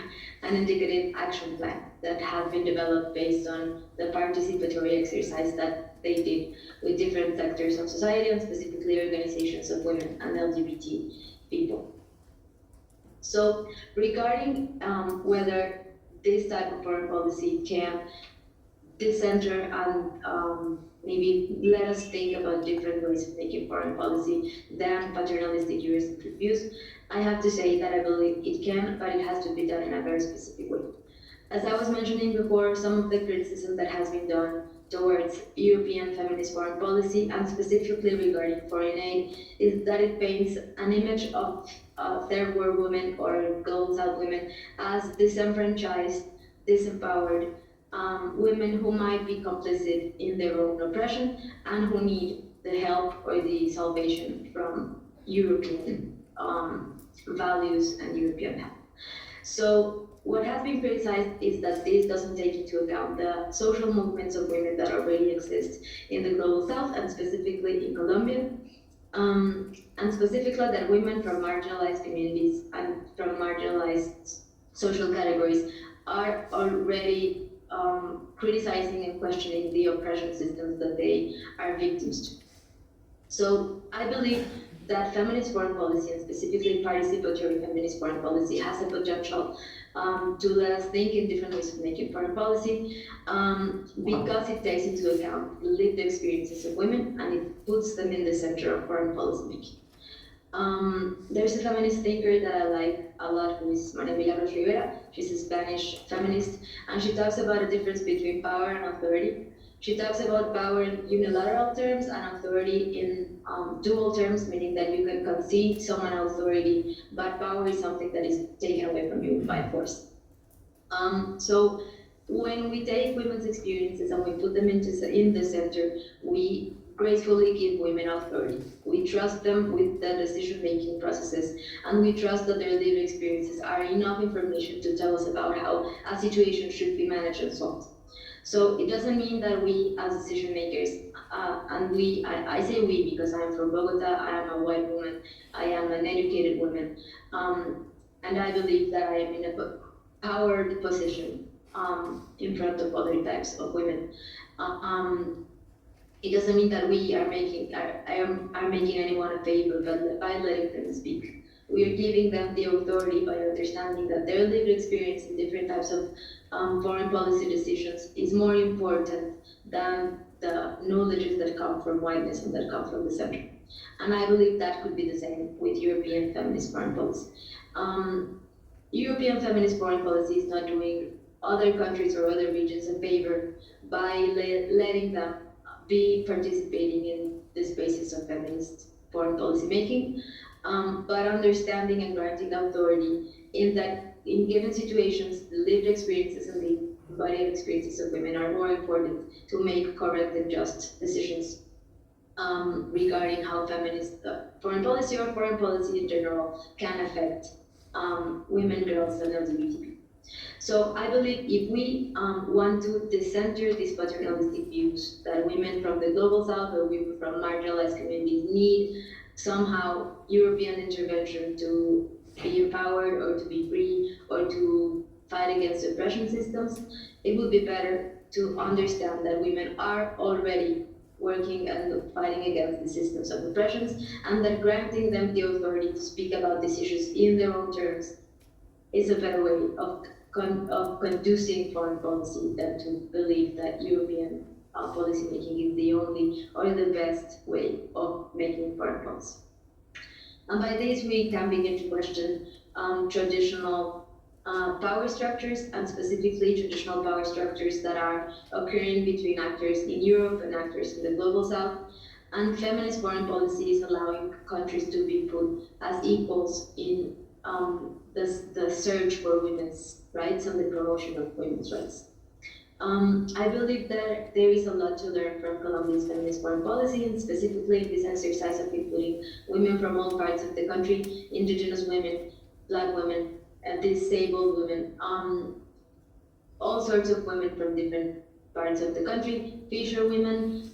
an indicative action plan that has been developed based on the participatory exercise that they did with different sectors of society and specifically organizations of women and LGBT people. So regarding whether this type of foreign policy can decenter and maybe let us think about different ways of making foreign policy than paternalistic Eurocentric views, I have to say that I believe it can, but it has to be done in a very specific way. As I was mentioning before, some of the criticism that has been done towards European feminist foreign policy, and specifically regarding foreign aid, is that it paints an image of third world women or global south women as disenfranchised, disempowered, women who might be complicit in their own oppression and who need the help or the salvation from European values and European help. So what has been criticized is that this doesn't take into account the social movements of women that already exist in the global south and specifically in Colombia, and specifically that women from marginalized communities and from marginalized social categories are already criticizing and questioning the oppression systems that they are victims to. So I believe that feminist foreign policy, and specifically participatory feminist foreign policy, has the potential to let us think in different ways of making foreign policy, because it takes into account the lived experiences of women and it puts them in the center of foreign policy making. There's a feminist thinker that I like a lot, who is María Milagros Rivera. She's a Spanish feminist, and she talks about a difference between power and authority. She talks about power in unilateral terms and authority in dual terms, meaning that you can concede someone authority, but power is something that is taken away from you by force. So when we take women's experiences and we put them in the center, we gracefully give women authority. We trust them with the decision-making processes, and we trust that their lived experiences are enough information to tell us about how a situation should be managed and solved. So it doesn't mean that we as decision makers, and I say we because I'm from Bogota, I am a white woman, I am an educated woman, and I believe that I am in a powered position in front of other types of women. It doesn't mean that we are making anyone a favor by letting them speak. We are giving them the authority by understanding that their lived experience in different types of foreign policy decisions is more important than the knowledges that come from whiteness and that come from the center. And I believe that could be the same with European feminist foreign policy. European feminist foreign policy is not doing other countries or other regions a favor by letting them be participating in the spaces of feminist foreign policy making, but understanding and granting authority in that in given situations, the lived experiences and the embodied experiences of women are more important to make correct and just decisions regarding how feminist foreign policy or foreign policy in general can affect women, girls, and LGBT people. So I believe if we want to decenter these paternalistic views that women from the global south or women from marginalized communities need somehow European intervention to be empowered or to be free or to fight against oppression systems, it would be better to understand that women are already working and fighting against the systems of oppressions, and that granting them the authority to speak about these issues in their own terms is a better way of conducing foreign policy than to believe that European policy making is the only or the best way of making foreign policy. And by this, we can begin to question traditional power structures, and specifically traditional power structures that are occurring between actors in Europe and actors in the global south. And feminist foreign policy is allowing countries to be put as equals in the search for women's rights and the promotion of women's rights. I believe that there is a lot to learn from Colombia's feminist foreign policy, and specifically this exercise of including women from all parts of the country, indigenous women, Black women, disabled women, all sorts of women from different parts of the country, fisher women.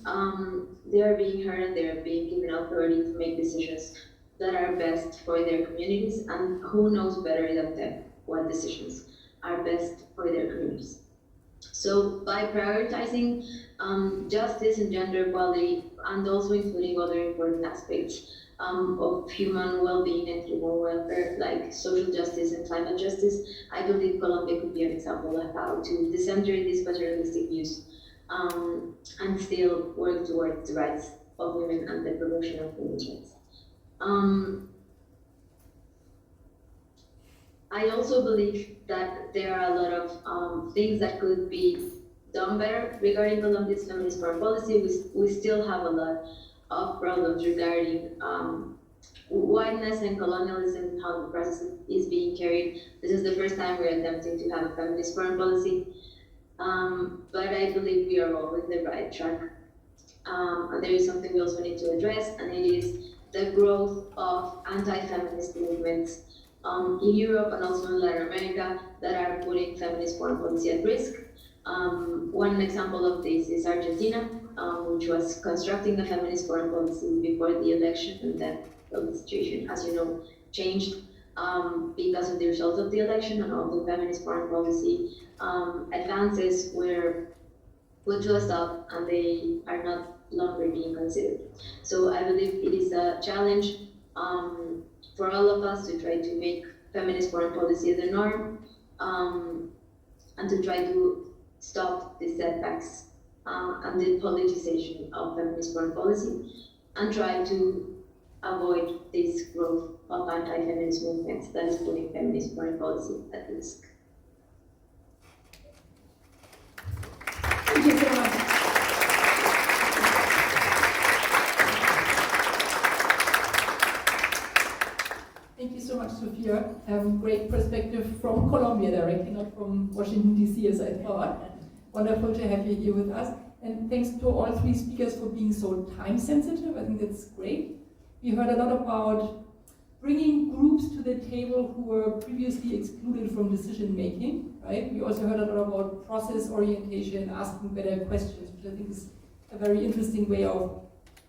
They are being heard and they are being given authority to make decisions that are best for their communities, and who knows better than them what decisions are best for their communities. So by prioritizing justice and gender equality, and also including other important aspects of human well-being and human welfare, like social justice and climate justice, I believe Colombia could be an example of how to decenter these paternalistic views and still work towards the rights of women and the promotion of women's rights. I also believe that there are a lot of things that could be done better regarding Colombia's feminist foreign policy. We still have a lot of problems regarding whiteness and colonialism, how the process is being carried. This is the first time we're attempting to have a feminist foreign policy, but I believe we are all on the right track. And there is something we also need to address, and it is the growth of anti-feminist movements in Europe and also in Latin America that are putting feminist foreign policy at risk. One example of this is Argentina, which was constructing a feminist foreign policy before the election, and then the situation, as you know, changed because of the results of the election, and all the feminist foreign policy advances were put to a stop, and they are not longer being considered. So I believe it is a challenge for all of us to try to make feminist foreign policy the norm, and to try to stop the setbacks and the politicization of feminist foreign policy, and try to avoid this growth of anti-feminist movements that is putting feminist foreign policy at risk. Thank you so much. Thank you so much, Sophia. Great perspective from Colombia directly, not from Washington, D.C. as I thought. Wonderful to have you here with us. And thanks to all three speakers for being so time sensitive. I think that's great. We heard a lot about bringing groups to the table who were previously excluded from decision making, right? We also heard a lot about process orientation, asking better questions, which I think is a very interesting way of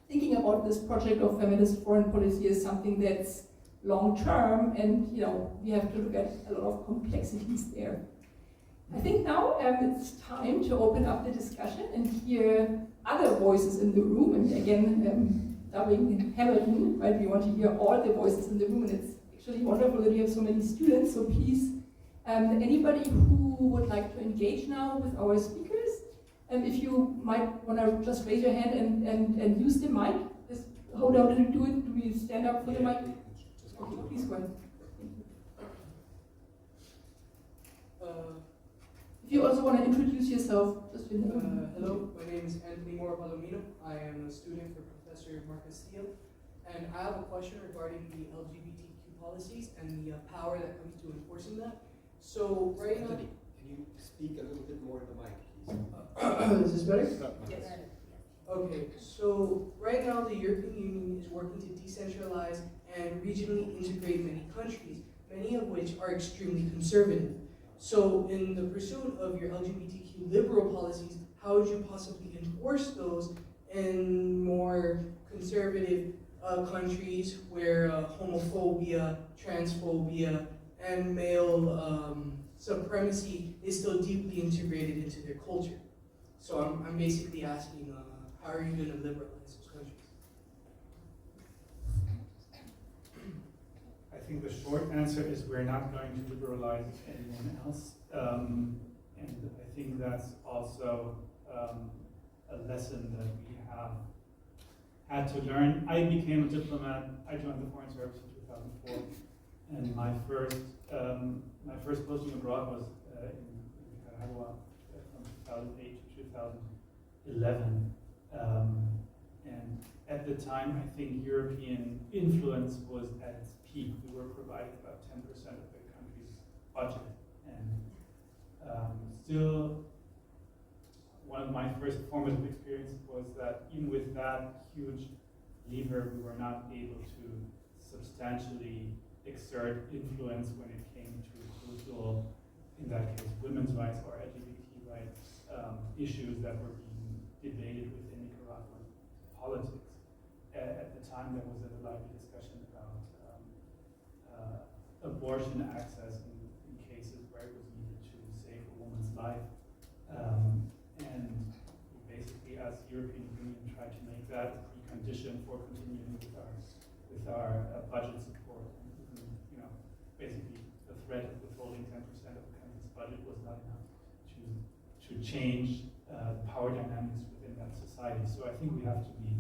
thinking about this project of feminist foreign policy as something that's long-term, and we have to look at a lot of complexities there. I think now it's time to open up the discussion and hear other voices in the room. And again, dubbing Hamilton, right? We want to hear all the voices in the room, and it's actually wonderful that we have so many students. So please, anybody who would like to engage now with our speakers, if you might want to just raise your hand and use the mic. How do we do it? Do we stand up for the mic? Okay, please go ahead. If you also want to introduce yourself, just your name. Hello, my name is Anthony Moore Palomino. I am a student for Professor Marcus Steele, And I have a question regarding the LGBTQ policies and the power that comes to enforcing that. So right now, Anthony, can you speak a little bit more in the mic, please? is this better? Yes. Okay, so right now the European Union is working to decentralize and regionally integrate many countries, many of which are extremely conservative. So in the pursuit of your LGBTQ liberal policies, how would you possibly enforce those in more conservative countries where homophobia, transphobia, and male supremacy is still deeply integrated into their culture? So I'm basically asking, how are you going to liberalize those countries? I think the short answer is we're not going to liberalize anyone else. And I think that's also a lesson that we have had to learn. I became a diplomat. I joined the Foreign Service in 2004, and my first posting abroad was in Nicaragua from 2008 to 2011. And at the time, I think European influence was at its peak. We were providing about 10% of the country's budget. And still, one of my first formative experiences was that even with that huge lever, we were not able to substantially exert influence when it came to crucial, in that case, women's rights or LGBT rights issues that were being debated within Nicaraguan politics. At the time, there was a lively discussion about abortion access in cases where it was needed to save a woman's life. And we basically, as European Union, tried to make that a precondition for continuing with our budget support. And, basically, the threat of withholding 10% of the country's budget was not enough to change power dynamics within that society. So I think we have to be,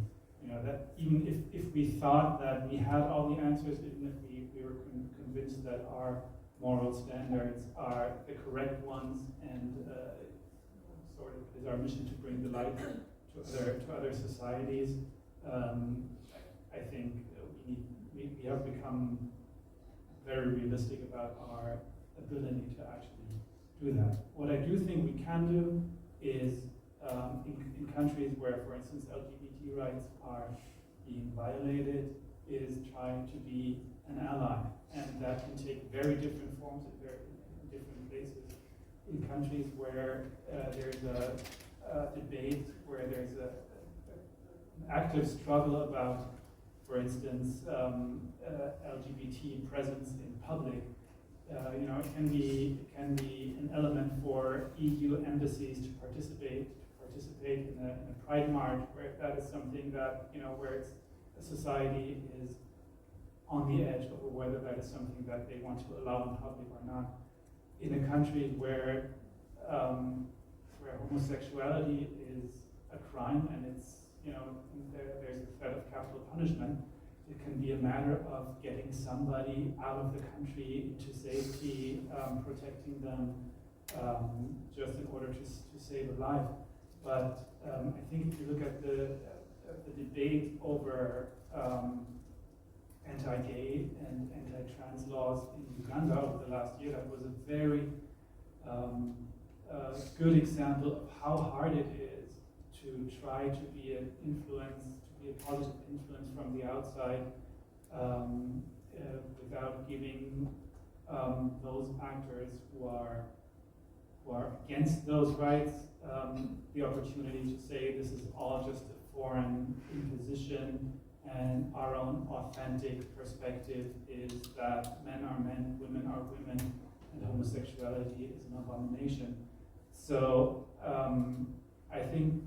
that even if we thought that we had all the answers, even if we were convinced that our moral standards are the correct ones, and sort of is our mission to bring the light to other societies, I think we have become very realistic about our ability to actually do that. What I do think we can do is in countries where, for instance, LGBT rights are being violated, is trying to be an ally, and that can take very different forms in different places. In countries where there's a debate, where there's an active struggle about, for instance, LGBT presence in public, it can be an element for EU embassies to participate in a pride march, where that is something that, where a society is on the edge over whether that is something that they want to allow in public or not. In a country where homosexuality is a crime and it's, there's a threat of capital punishment, it can be a matter of getting somebody out of the country into safety, protecting them, just in order to save a life. But I think if you look at the debate over anti-gay and anti-trans laws in Uganda over the last year, that was a very good example of how hard it is to try to be an influence, to be a positive influence from the outside, without giving those actors who are against those rights the opportunity to say this is all just a foreign imposition, and our own authentic perspective is that men are men, women are women, and homosexuality is an abomination. So I think,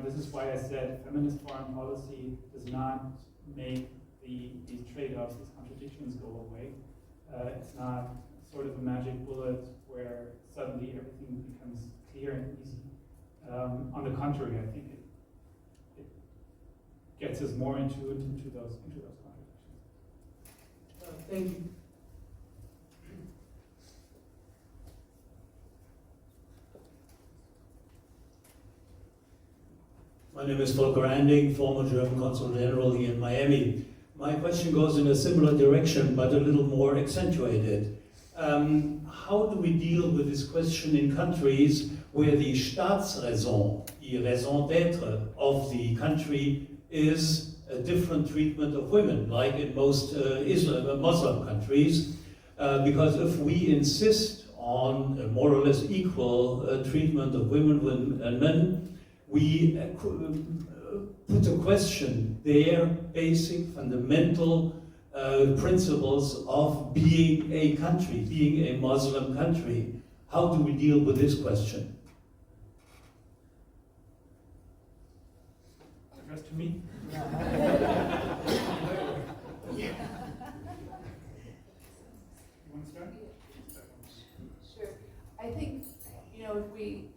this is why I said feminist foreign policy does not make these trade-offs, these contradictions go away. It's not sort of a magic bullet where suddenly everything becomes clear and easy. On the contrary, I think it gets us more into those contradictions. Thank you. My name is Volker Anding, former German Consul General here in Miami. My question goes in a similar direction, but a little more accentuated. How do we deal with this question in countries where the Staatsräson, the raison d'être of the country, is a different treatment of women, like in most Muslim countries? Because if we insist on a more or less equal treatment of women and men, we put to question their basic fundamental principles of being a country, being a Muslim country. How do we deal with this question? Addressed to me? Sure. I think,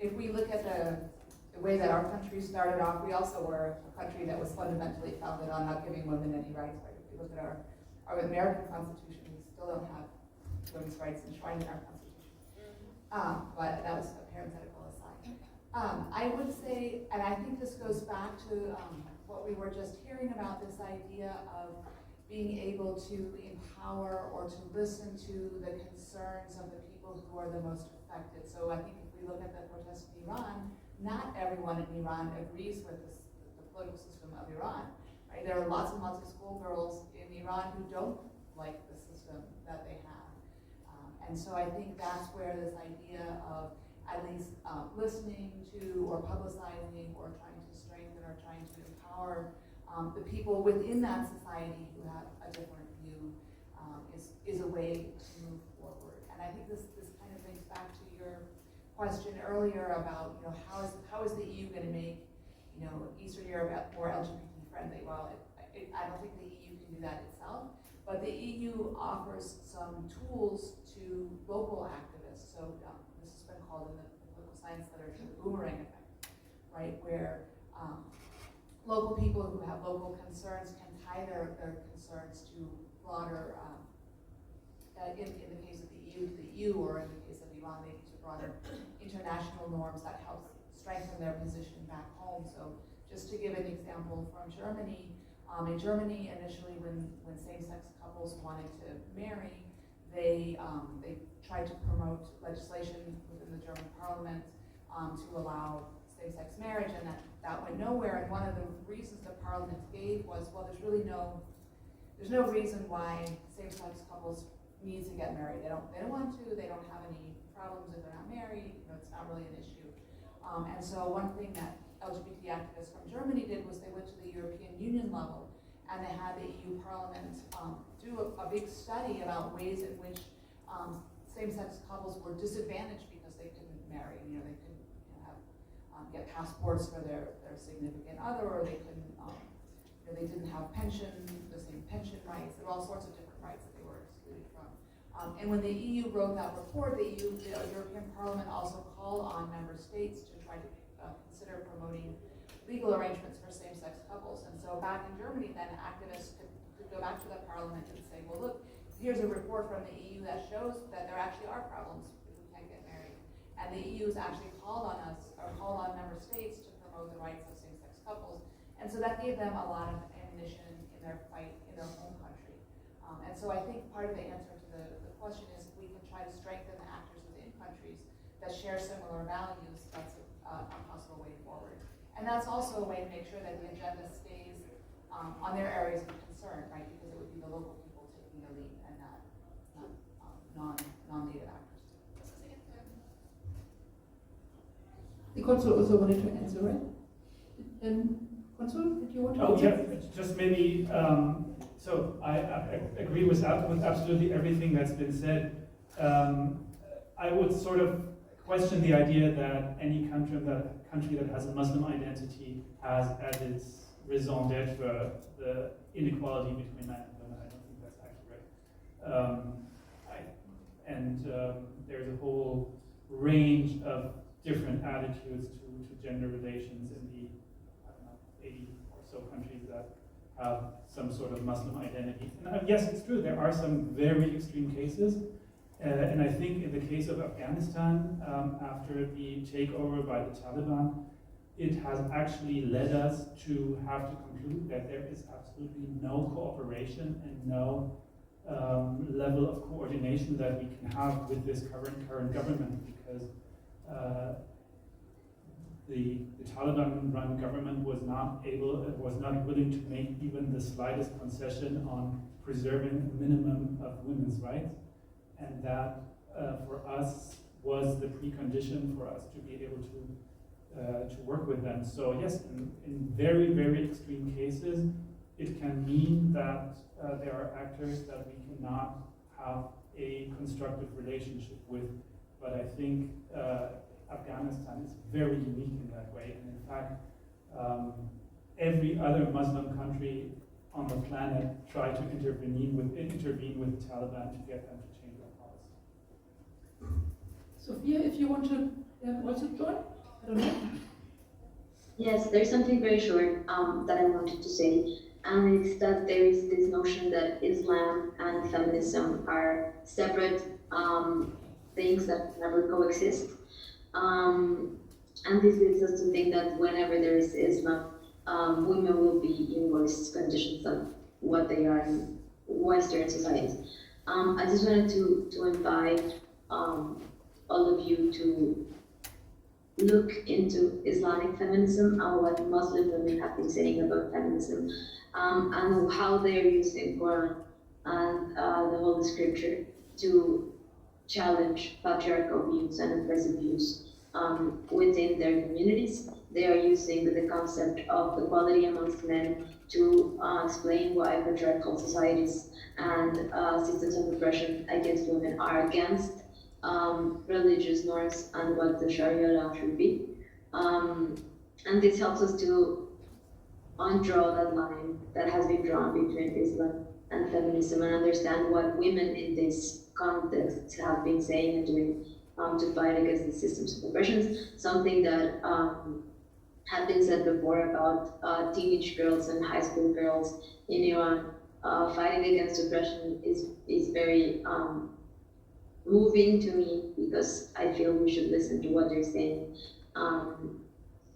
if we look at the way that our country started off, we also were a country that was fundamentally founded on not giving women any rights. Right? If you look at our American Constitution, we still don't have women's rights enshrined in our Constitution. But that was a parenthetical aside. I would say, and I think this goes back to what we were just hearing about, this idea of being able to empower or to listen to the concerns of the people who are the most affected. So I think if we look at the protests in Iran, not everyone in Iran agrees with the political system of Iran. Right? There are lots and lots of schoolgirls in Iran who don't like the system that they have. And so I think that's where this idea of at least listening to or publicizing or trying to strengthen or trying to empower the people within that society who have a different view is a way to move forward. And I think this kind of brings back to your question earlier about how is the EU going to make Eastern Europe more LGBT friendly? Well, I don't think the EU can do that itself, but the EU offers some tools to local activists. So this has been called in the political science literature the boomerang effect, right? Where local people who have local concerns can tie their concerns to broader, in the case of the EU, to the EU, or in the case of Iran, maybe to broader international norms that helps strengthen their position back home. So just to give an example from Germany, in Germany initially when same-sex couples wanted to marry, they tried to promote legislation within the German parliament to allow same-sex marriage, and that went nowhere. And one of the reasons the parliament gave was, well, there's no reason why same-sex couples need to get married. They don't want to. They don't have any problems if they're not married. It's not really an issue. And so one thing that LGBT activists from Germany did was they went to the European Union level and they had the EU Parliament do a big study about ways in which same-sex couples were disadvantaged because they couldn't marry. They couldn't get passports for their significant other, or they couldn't, they didn't have the same pension rights. There were all sorts of different rights that they were excluded from. And when the EU wrote that report, the European Parliament also called on member states to try to consider promoting legal arrangements for same-sex couples. And so back in Germany, then activists could go back to the Parliament and say, well, look, here's a report from the EU that shows that there actually are problems if we can't get married. And the EU has actually called on member states to promote the rights of same-sex couples. And so that gave them a lot of ammunition in their fight in their home country. And so I think part of the answer to the question is we can try to strengthen the actors within countries that share similar values. That's a possible way forward. And that's also a way to make sure that the agenda stays on their areas of concern, right? Because it would be the local people taking the lead and not non-native actors. The Consul also wanted to answer, right? Consul, did you want to answer? Yeah, just maybe, so I agree with absolutely everything that's been said. I would sort of question the idea that any country that has a Muslim identity has as its raison d'etre the inequality between men and women. I don't think that's actually right. There's a whole range of different attitudes to gender relations in the 80 or so countries that have some sort of Muslim identity. And yes, it's true, there are some very extreme cases. And I think in the case of Afghanistan, after the takeover by the Taliban, it has actually led us to have to conclude that there is absolutely no cooperation and no level of coordination that we can have with this current government, because the Taliban-run government was not willing to make even the slightest concession on preserving a minimum of women's rights, and that for us was the precondition for us to be able to work with them. So yes, in very, very extreme cases, it can mean that there are actors that we cannot have a constructive relationship with. But I think Afghanistan is very unique in that way. And in fact, every other Muslim country on the planet tried to intervene with the Taliban to get them to change their policy. Sophia, if you want to also join? I don't know. Yes, there's something very short that I wanted to say, and it's that there is this notion that Islam and feminism are separate things that never coexist. And this leads us to think that whenever there is Islam, women will be in worse conditions than what they are in Western societies. I just wanted to invite all of you to look into Islamic feminism and what Muslim women have been saying about feminism, and how they are using Quran and the Holy Scripture to challenge patriarchal views and oppressive views within their communities. They are using the concept of equality amongst men to explain why patriarchal societies and systems of oppression against women are against religious norms and what the Sharia law should be. And this helps us to undraw that line that has been drawn between Islam and feminism and understand what women in this context have been saying and doing to fight against the systems of oppression. Something that had been said before about teenage girls and high school girls in Iran fighting against oppression is very moving to me, because I feel we should listen to what they're saying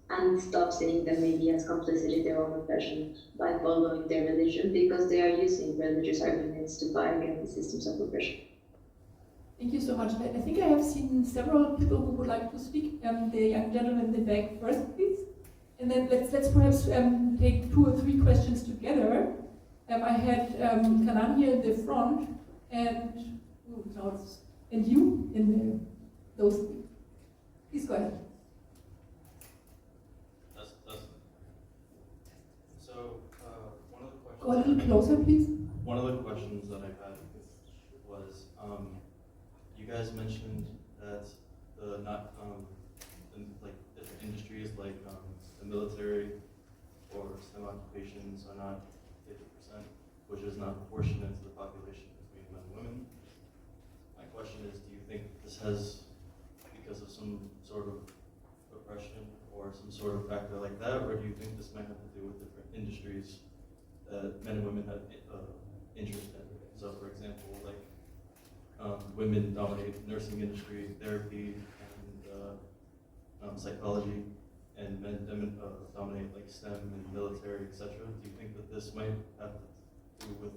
and stop seeing them maybe as complicit in their own oppression by following their religion, because they are using religious arguments to fight against the systems of oppression. Thank you so much. I think I have seen several people who would like to speak. The young gentleman in the back first, please. And then let's perhaps take 2 or 3 questions together. I had Kanan here in the front, and and you in those 3. Please go ahead. So one of the questions. Go a little closer, please. One of the questions that I had was, you guys mentioned that like different industries like the military or STEM occupations are not 50%, which is not proportionate to the population between men and women. My question is, do you think this has, because of some sort of oppression or some sort of factor like that, or do you think this might have to do with different industries that men and women have interest in? So for example, like women dominate nursing industry, therapy, and psychology, and men dominate like STEM and military, etc. Do you think that this might have to do with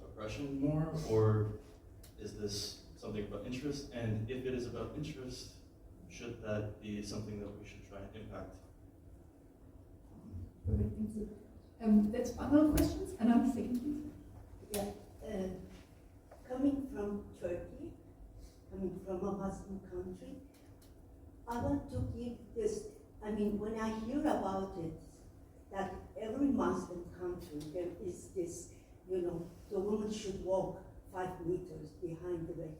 oppression more, or is this something about interest? And if it is about interest, should that be something that we should try and impact? Perfect, thank you. Let's final questions. Anna, second, please. Yeah. Coming from Turkey, coming from a Muslim country, I want to give this, when I hear about it, that every Muslim country, there is this, the woman should walk 5 meters behind the way.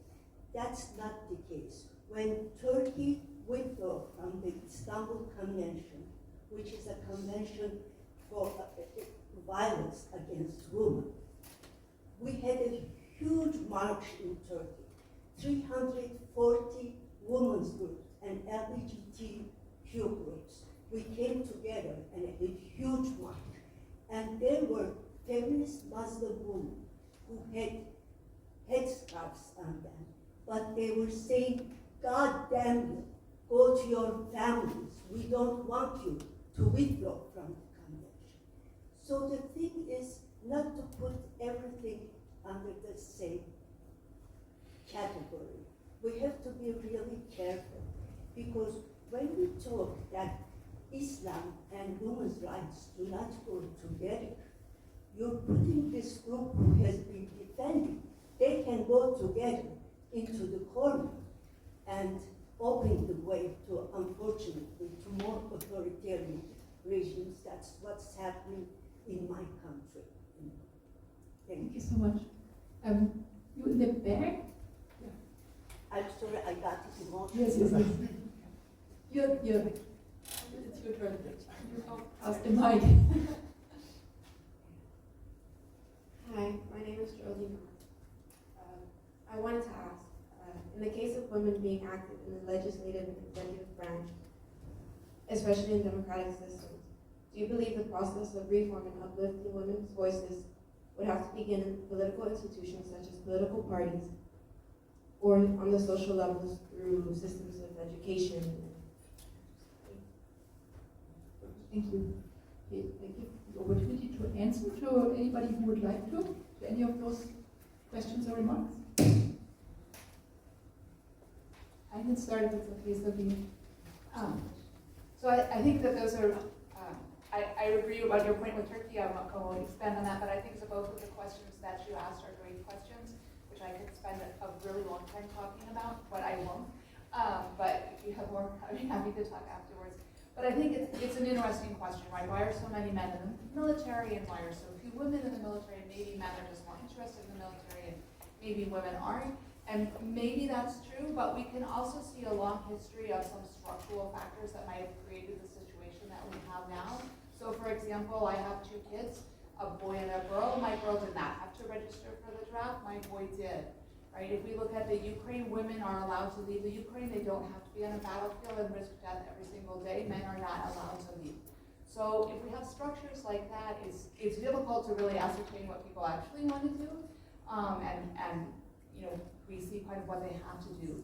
That's not the case. When Turkey withdrew from the Istanbul Convention, which is a convention for violence against women, we had a huge march in Turkey, 340 women's groups and LGBTQ groups. We came together and a huge march. And there were feminist Muslim women who had headscarves on them, but they were saying, God damn you, go to your families. We don't want you to withdraw from the convention. So the thing is not to put everything under the same category. We have to be really careful, because when we talk that Islam and women's rights do not go together, you're putting this group who has been defending, they can go together into the corner and open the way to, unfortunately, to more authoritarian regimes. That's what's happening in my country. Thank you so much. You in the back? I'm sorry, I got it emotional. Yes. It's your turn. You pass the mic. Hi, my name is Geraldine. I wanted to ask, in the case of women being active in the legislative and executive branch, especially in democratic systems, do you believe the process of reform and uplifting women's voices would have to begin in political institutions such as political parties, or on the social levels through systems of education? Thank you. Okay, I give the opportunity to answer to anybody who would like to any of those questions or remarks. I can start if it's okay, Sabine. So I think that those are, I agree about your point with Turkey. I won't expand on that, but I think that both of the questions that you asked are great questions, which I could spend a really long time talking about, but I won't. But if you have more, I'd be happy to talk afterwards. But I think it's an interesting question, right? Why are so many men in the military, and why are so few women in the military? And maybe men are just more interested in the military, and maybe women aren't. And maybe that's true, but we can also see a long history of some structural factors that might have created the situation that we have now. So for example, I have two kids, a boy and a girl. My girl did not have to register for the draft, my boy did. Right? If we look at the Ukraine, women are allowed to leave the Ukraine. They don't have to be on a battlefield and risk death every single day. Men are not allowed to leave. So if we have structures like that, it's difficult to really ascertain what people actually want to do. And you know, we see kind of what they have to do.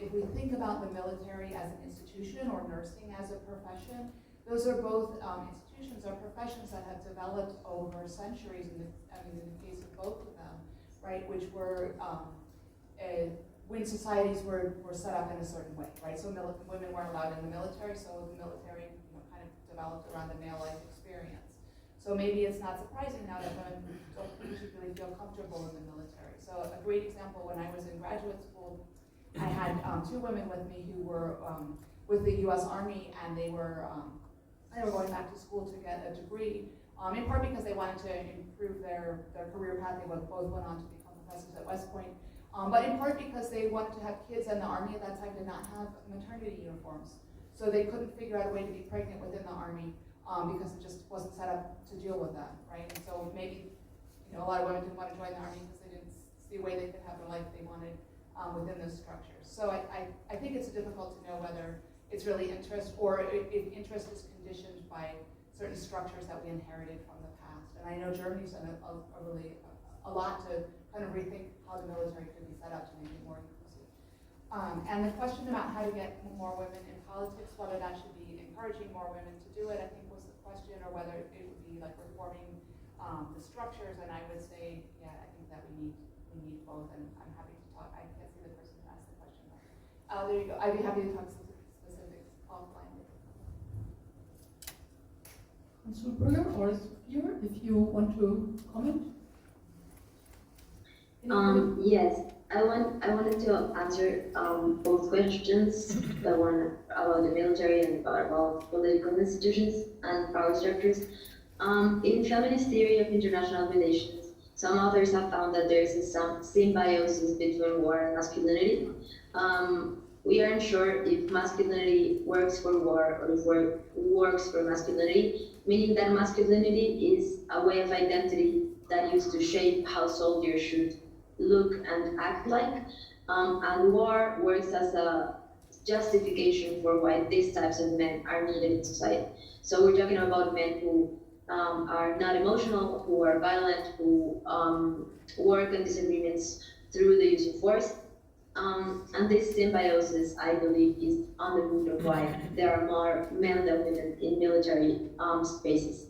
If we think about the military as an institution or nursing as a profession, those are both institutions or professions that have developed over centuries, in the case of both of them, right, which were, when societies were set up in a certain way, right, so women weren't allowed in the military, so the military, you know, kind of developed around the male life experience. So maybe it's not surprising now that women don't particularly feel comfortable in the military. So a great example, when I was in graduate school, I had two women with me who were with the U.S. Army, and they were going back to school to get a degree, in part because they wanted to improve their career path. They both went on to become professors at West Point, but in part because they wanted to have kids, and the Army at that time did not have maternity uniforms. So they couldn't figure out a way to be pregnant within the Army because it just wasn't set up to deal with that, right? And so maybe, you know, a lot of women didn't want to join the Army because they didn't see a way they could have the life they wanted within those structures. So I think it's difficult to know whether it's really interest, or if interest is conditioned by certain structures that we inherited from the past. And I know Germany's done a lot to kind of rethink how the military could be set up to make it more inclusive. And the question about how to get more women in politics, whether that should be encouraging more women to do it, I think was the question, or whether it would be like reforming the structures. And I would say, yeah, I think that we need both, and I'm happy to talk. I can't see the person who asked the question. There you go. I'd be happy to talk specifics offline. Consul Burger, or Sophia, if you want to comment. Yes, I wanted to answer both questions, the one about the military and about political institutions and power structures. In feminist theory of international relations, some authors have found that there is some symbiosis between war and masculinity. We aren't sure if masculinity works for war or if war works for masculinity, meaning that masculinity is a way of identity that used to shape how soldiers should look and act like, and war works as a justification for why these types of men are needed in society. So we're talking about men who are not emotional, who are violent, who work on disagreements through the use of force, And this symbiosis, I believe, is on the root of why there are more men than women in military spaces.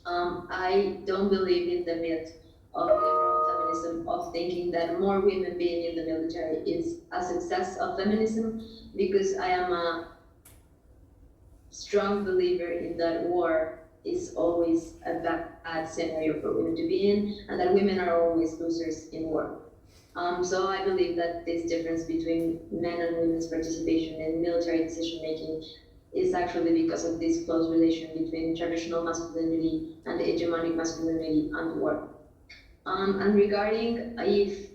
I don't believe in the myth of liberal feminism, of thinking that more women being in the military is a success of feminism, because I am a strong believer in that war is always a bad scenario for women to be in, and that women are always losers in war. So I believe that this difference between men and women's participation in military decision-making is actually because of this close relation between traditional masculinity and hegemonic masculinity and war. And regarding if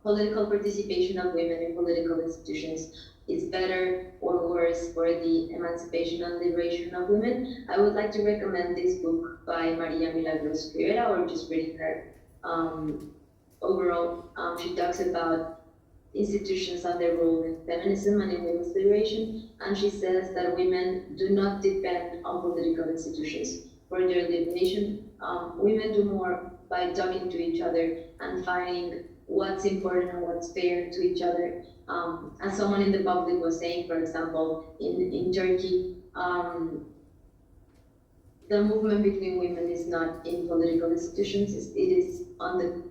political participation of women in political institutions is better or worse for the emancipation and liberation of women, I would like to recommend this book by Maria Milagros Rivera, or just reading her overall. She talks about institutions and their role in feminism and in women's liberation, and she says that women do not depend on political institutions for their liberation. Women do more by talking to each other and finding what's important and what's fair to each other. As someone in the public was saying, for example, in Turkey, the movement between women is not in political institutions, it is on the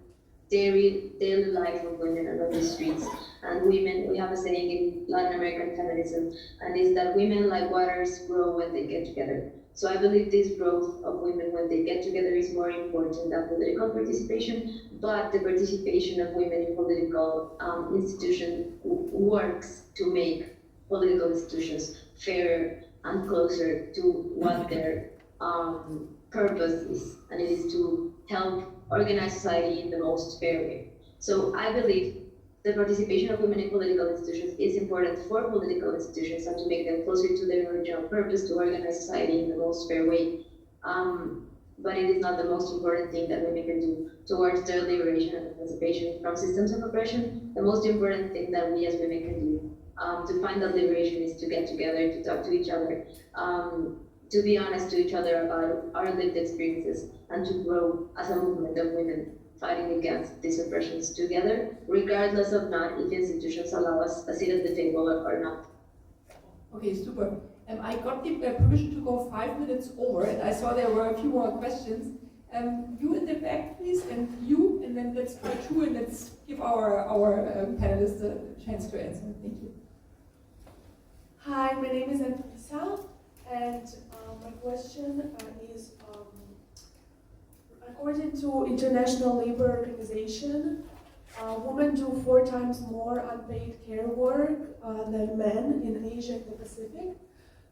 daily life of women and on the streets. And women, we have a saying in Latin American feminism, and is that women like waters grow when they get together. So I believe this growth of women when they get together is more important than political participation, but the participation of women in political institutions works to make political institutions fairer and closer to what their purpose is, and it is to help organize society in the most fair way. So I believe the participation of women in political institutions is important for political institutions and to make them closer to their original purpose, to organize society in the most fair way. But it is not the most important thing that women can do towards their liberation and emancipation from systems of oppression. The most important thing that we as women can do to find that liberation is to get together, to talk to each other, to be honest to each other about our lived experiences, and to grow as a movement of women fighting against these oppressions together, regardless of not if institutions allow us a seat at the table or not. Okay, super. I got the permission to go 5 minutes over, and I saw there were a few more questions. You in the back, please, and you, and then let's try two, and let's give our panelists a chance to answer. Thank you. Hi, my name is Anfisa, and my question is, according to International Labour Organization, women do 4 times more unpaid care work than men in Asia and the Pacific.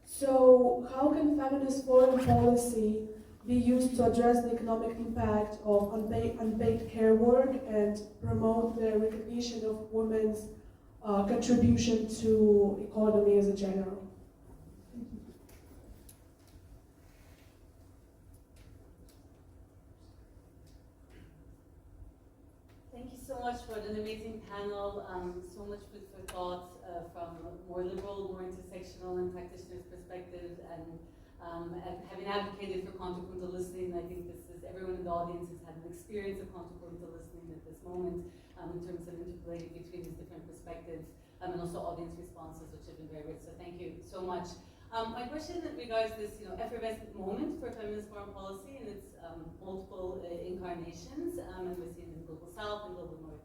So how can feminist foreign policy be used to address the economic impact of unpaid care work and promote the recognition of women's contribution to economy as a general? Thank you so much for an amazing panel, so much food for thought from more liberal, more intersectional and practitioners' perspectives, and having advocated for contrapuntal listening, I think everyone in the audience has had an experience of contrapuntal listening at this moment in terms of interpolating between these different perspectives, and also audience responses, which have been very rich, so thank you so much. My question regards this effervescent moment for feminist foreign policy and its multiple incarnations, and we're seeing in the Global South and Global North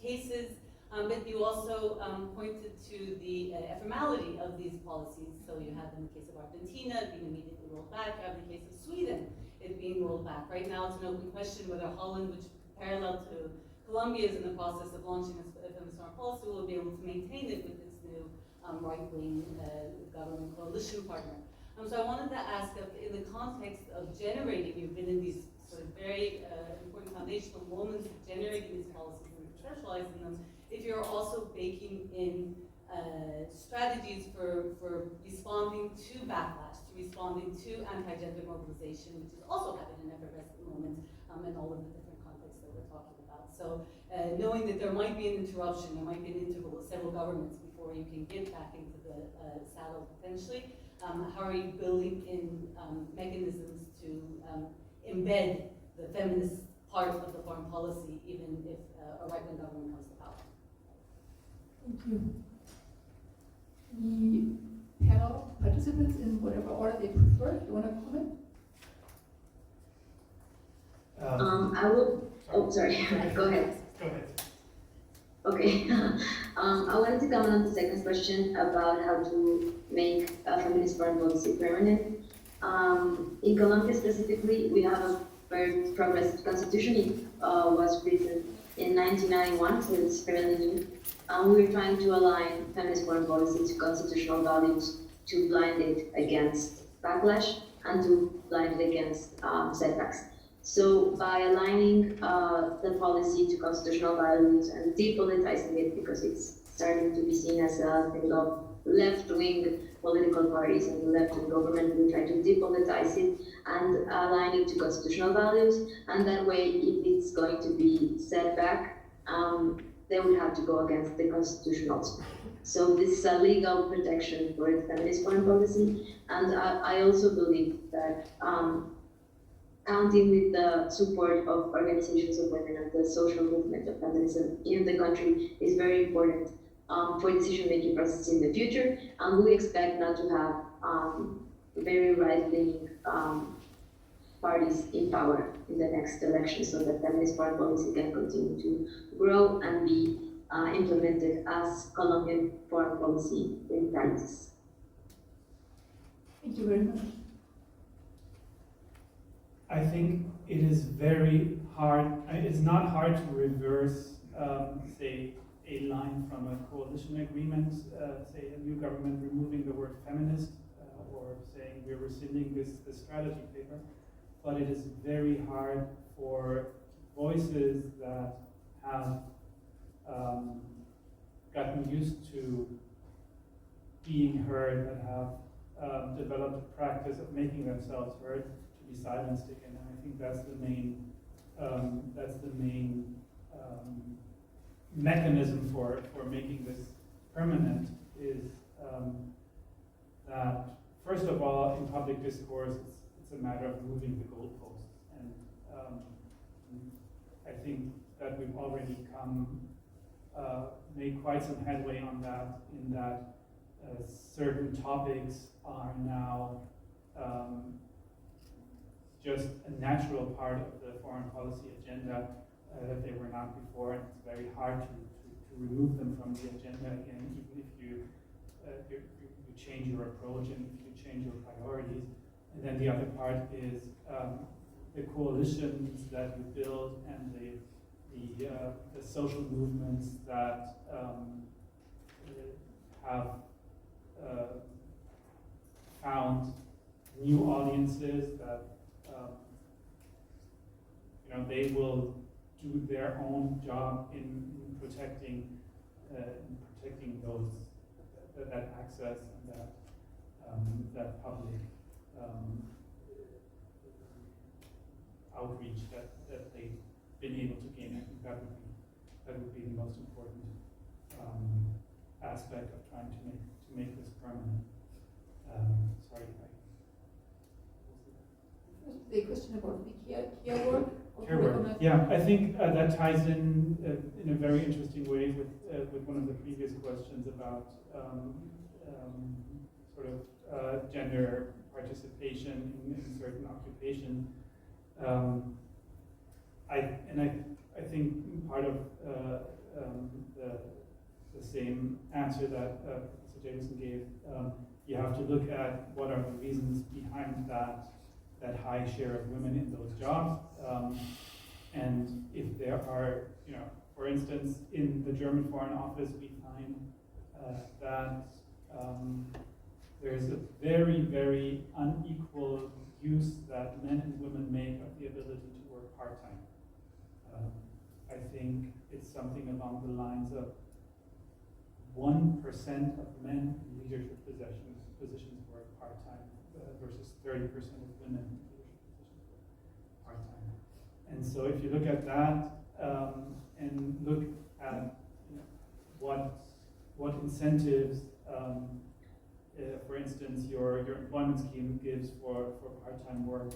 cases, but you also pointed to the ephemerality of these policies. So you have in the case of Argentina being immediately rolled back, you have in the case of Sweden it being rolled back. Right now it's an open question whether Holland, which parallel to Colombia is in the process of launching a feminist foreign policy, will be able to maintain it with its new right-wing government coalition partner. So I wanted to ask, in the context of generating, you've been in these sort of very important foundational moments of generating these policies and conceptualizing them, if you're also baking in strategies for responding to backlash, to responding to anti-gender mobilization, which is also having an effervescent moment in all of the different contexts that we're talking about. So knowing that there might be an interruption, there might be an interval of several governments before you can get back into the saddle potentially, how are you building in mechanisms to embed the feminist part of the foreign policy, even if a right-wing government comes to power. Thank you. The panel participants, in whatever order they prefer, you want to comment? I will. Oh, sorry. Go ahead. Go ahead. Okay. I wanted to comment on the second question about how to make a feminist foreign policy permanent. In Colombia specifically, we have a very progressive constitution. It was written in 1991, so it's fairly new. We're trying to align feminist foreign policy to constitutional values, to blind it against backlash and to blind it against setbacks. So by aligning the policy to constitutional values and depoliticizing it, because it's starting to be seen as a thing of left-wing political parties and the left-wing government, we try to depolitize it and align it to constitutional values. And that way, if it's going to be set back, they would have to go against the constitutionals. So this is a legal protection for feminist foreign policy. And I also believe that counting with the support of organizations of women and the social movement of feminism in the country is very important for decision-making processes in the future. And we expect not to have very right-leaning parties in power in the next election, so that feminist foreign policy can continue to grow and be implemented as Colombian foreign policy in practice. Thank you very much. I think it is very hard, it's not hard to reverse, say, a line from a coalition agreement, say a new government removing the word feminist, or saying we're rescinding this strategy paper, but it is very hard for voices that have gotten used to being heard, that have developed a practice of making themselves heard, to be silenced again. And I think that's the main mechanism for making this permanent, is that first of all, in public discourse, it's a matter of moving the goalposts. And I think that we've already made quite some headway on that, in that certain topics are now just a natural part of the foreign policy agenda that they were not before, and it's very hard to remove them from the agenda again, even if you change your approach and if you change your priorities. And then the other part is the coalitions that you build and the social movements that have found new audiences, that they will do their own job in protecting that access and that public outreach that they've been able to gain. I think that would be the most important aspect of trying to make this permanent. Sorry. The question about the care work. Care work. Yeah, I think that ties in a very interesting way with one of the previous questions about sort of gender participation in certain occupation. I think part of the same answer that Professor Jameson gave, you have to look at what are the reasons behind that high share of women in those jobs. And if there are, for instance, in the German Foreign Office, we find that there's a very, very unequal use that men and women make of the ability to work part-time. I think it's something along the lines of 1% of men in leadership positions work part-time versus 30% of women in leadership positions work part-time. And so if you look at that and look at what incentives, for instance, your employment scheme gives for part-time work,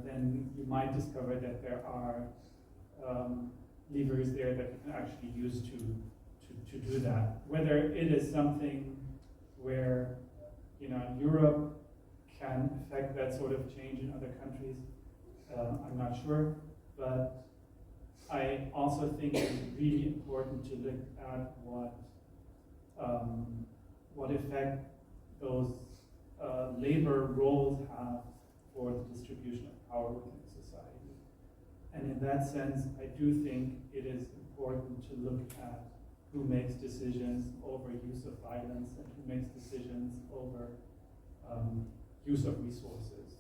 then you might discover that there are levers there that you can actually use to do that. Whether it is something where, Europe can affect that sort of change in other countries, I'm not sure, but I also think it's really important to look at what effect those labor roles have for the distribution of power within society. And in that sense, I do think it is important to look at who makes decisions over use of violence and who makes decisions over use of resources.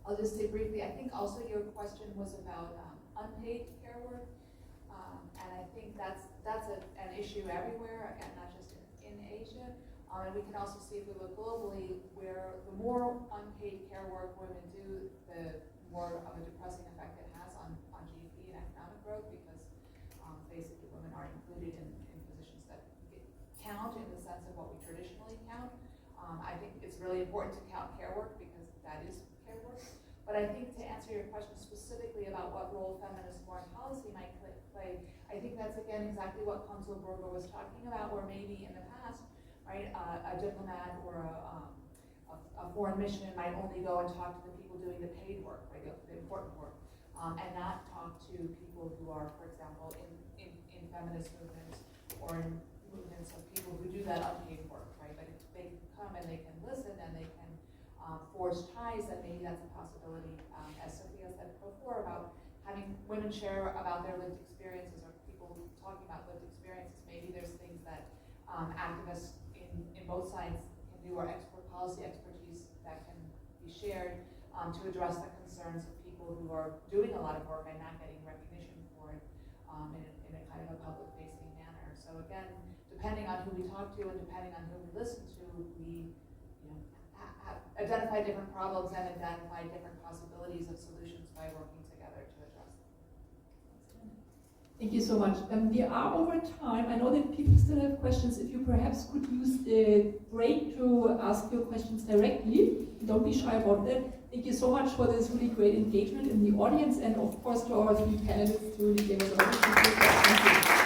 I'll just say briefly, I think also your question was about unpaid care work. And I think that's an issue everywhere, again, not just in Asia. And we can also see if we look globally, where the more unpaid care work women do, the more of a depressing effect it has on GDP and economic growth, because basically women aren't included in positions that count in the sense of what we traditionally count. I think it's really important to count care work because that is care work. But I think to answer your question specifically about what role feminist foreign policy might play, I think that's again exactly what Consul Burger was talking about, where maybe in the past, right, a diplomat or a foreign mission might only go and talk to the people doing the paid work, right, the important work, and not talk to people who are, for example, in feminist movements or in movements of people who do that unpaid work, right? But if they can come and they can listen and they can forge ties, then maybe that's a possibility. As Sophia said before, about having women share about their lived experiences or people talking about lived experiences, maybe there's things that activists in both sides can do, or policy expertise that can be shared to address the concerns of people who are doing a lot of work and not getting recognition for it in a kind of a public-facing manner. So again, depending on who we talk to and depending on who we listen to, we identify different problems and identify different possibilities of solutions by working together to address them. Thank you so much. We are over time. I know that people still have questions. If you perhaps could use the break to ask your questions directly, don't be shy about that. Thank you so much for this really great engagement in the audience, and of course to our three panelists who really gave us a lot of questions.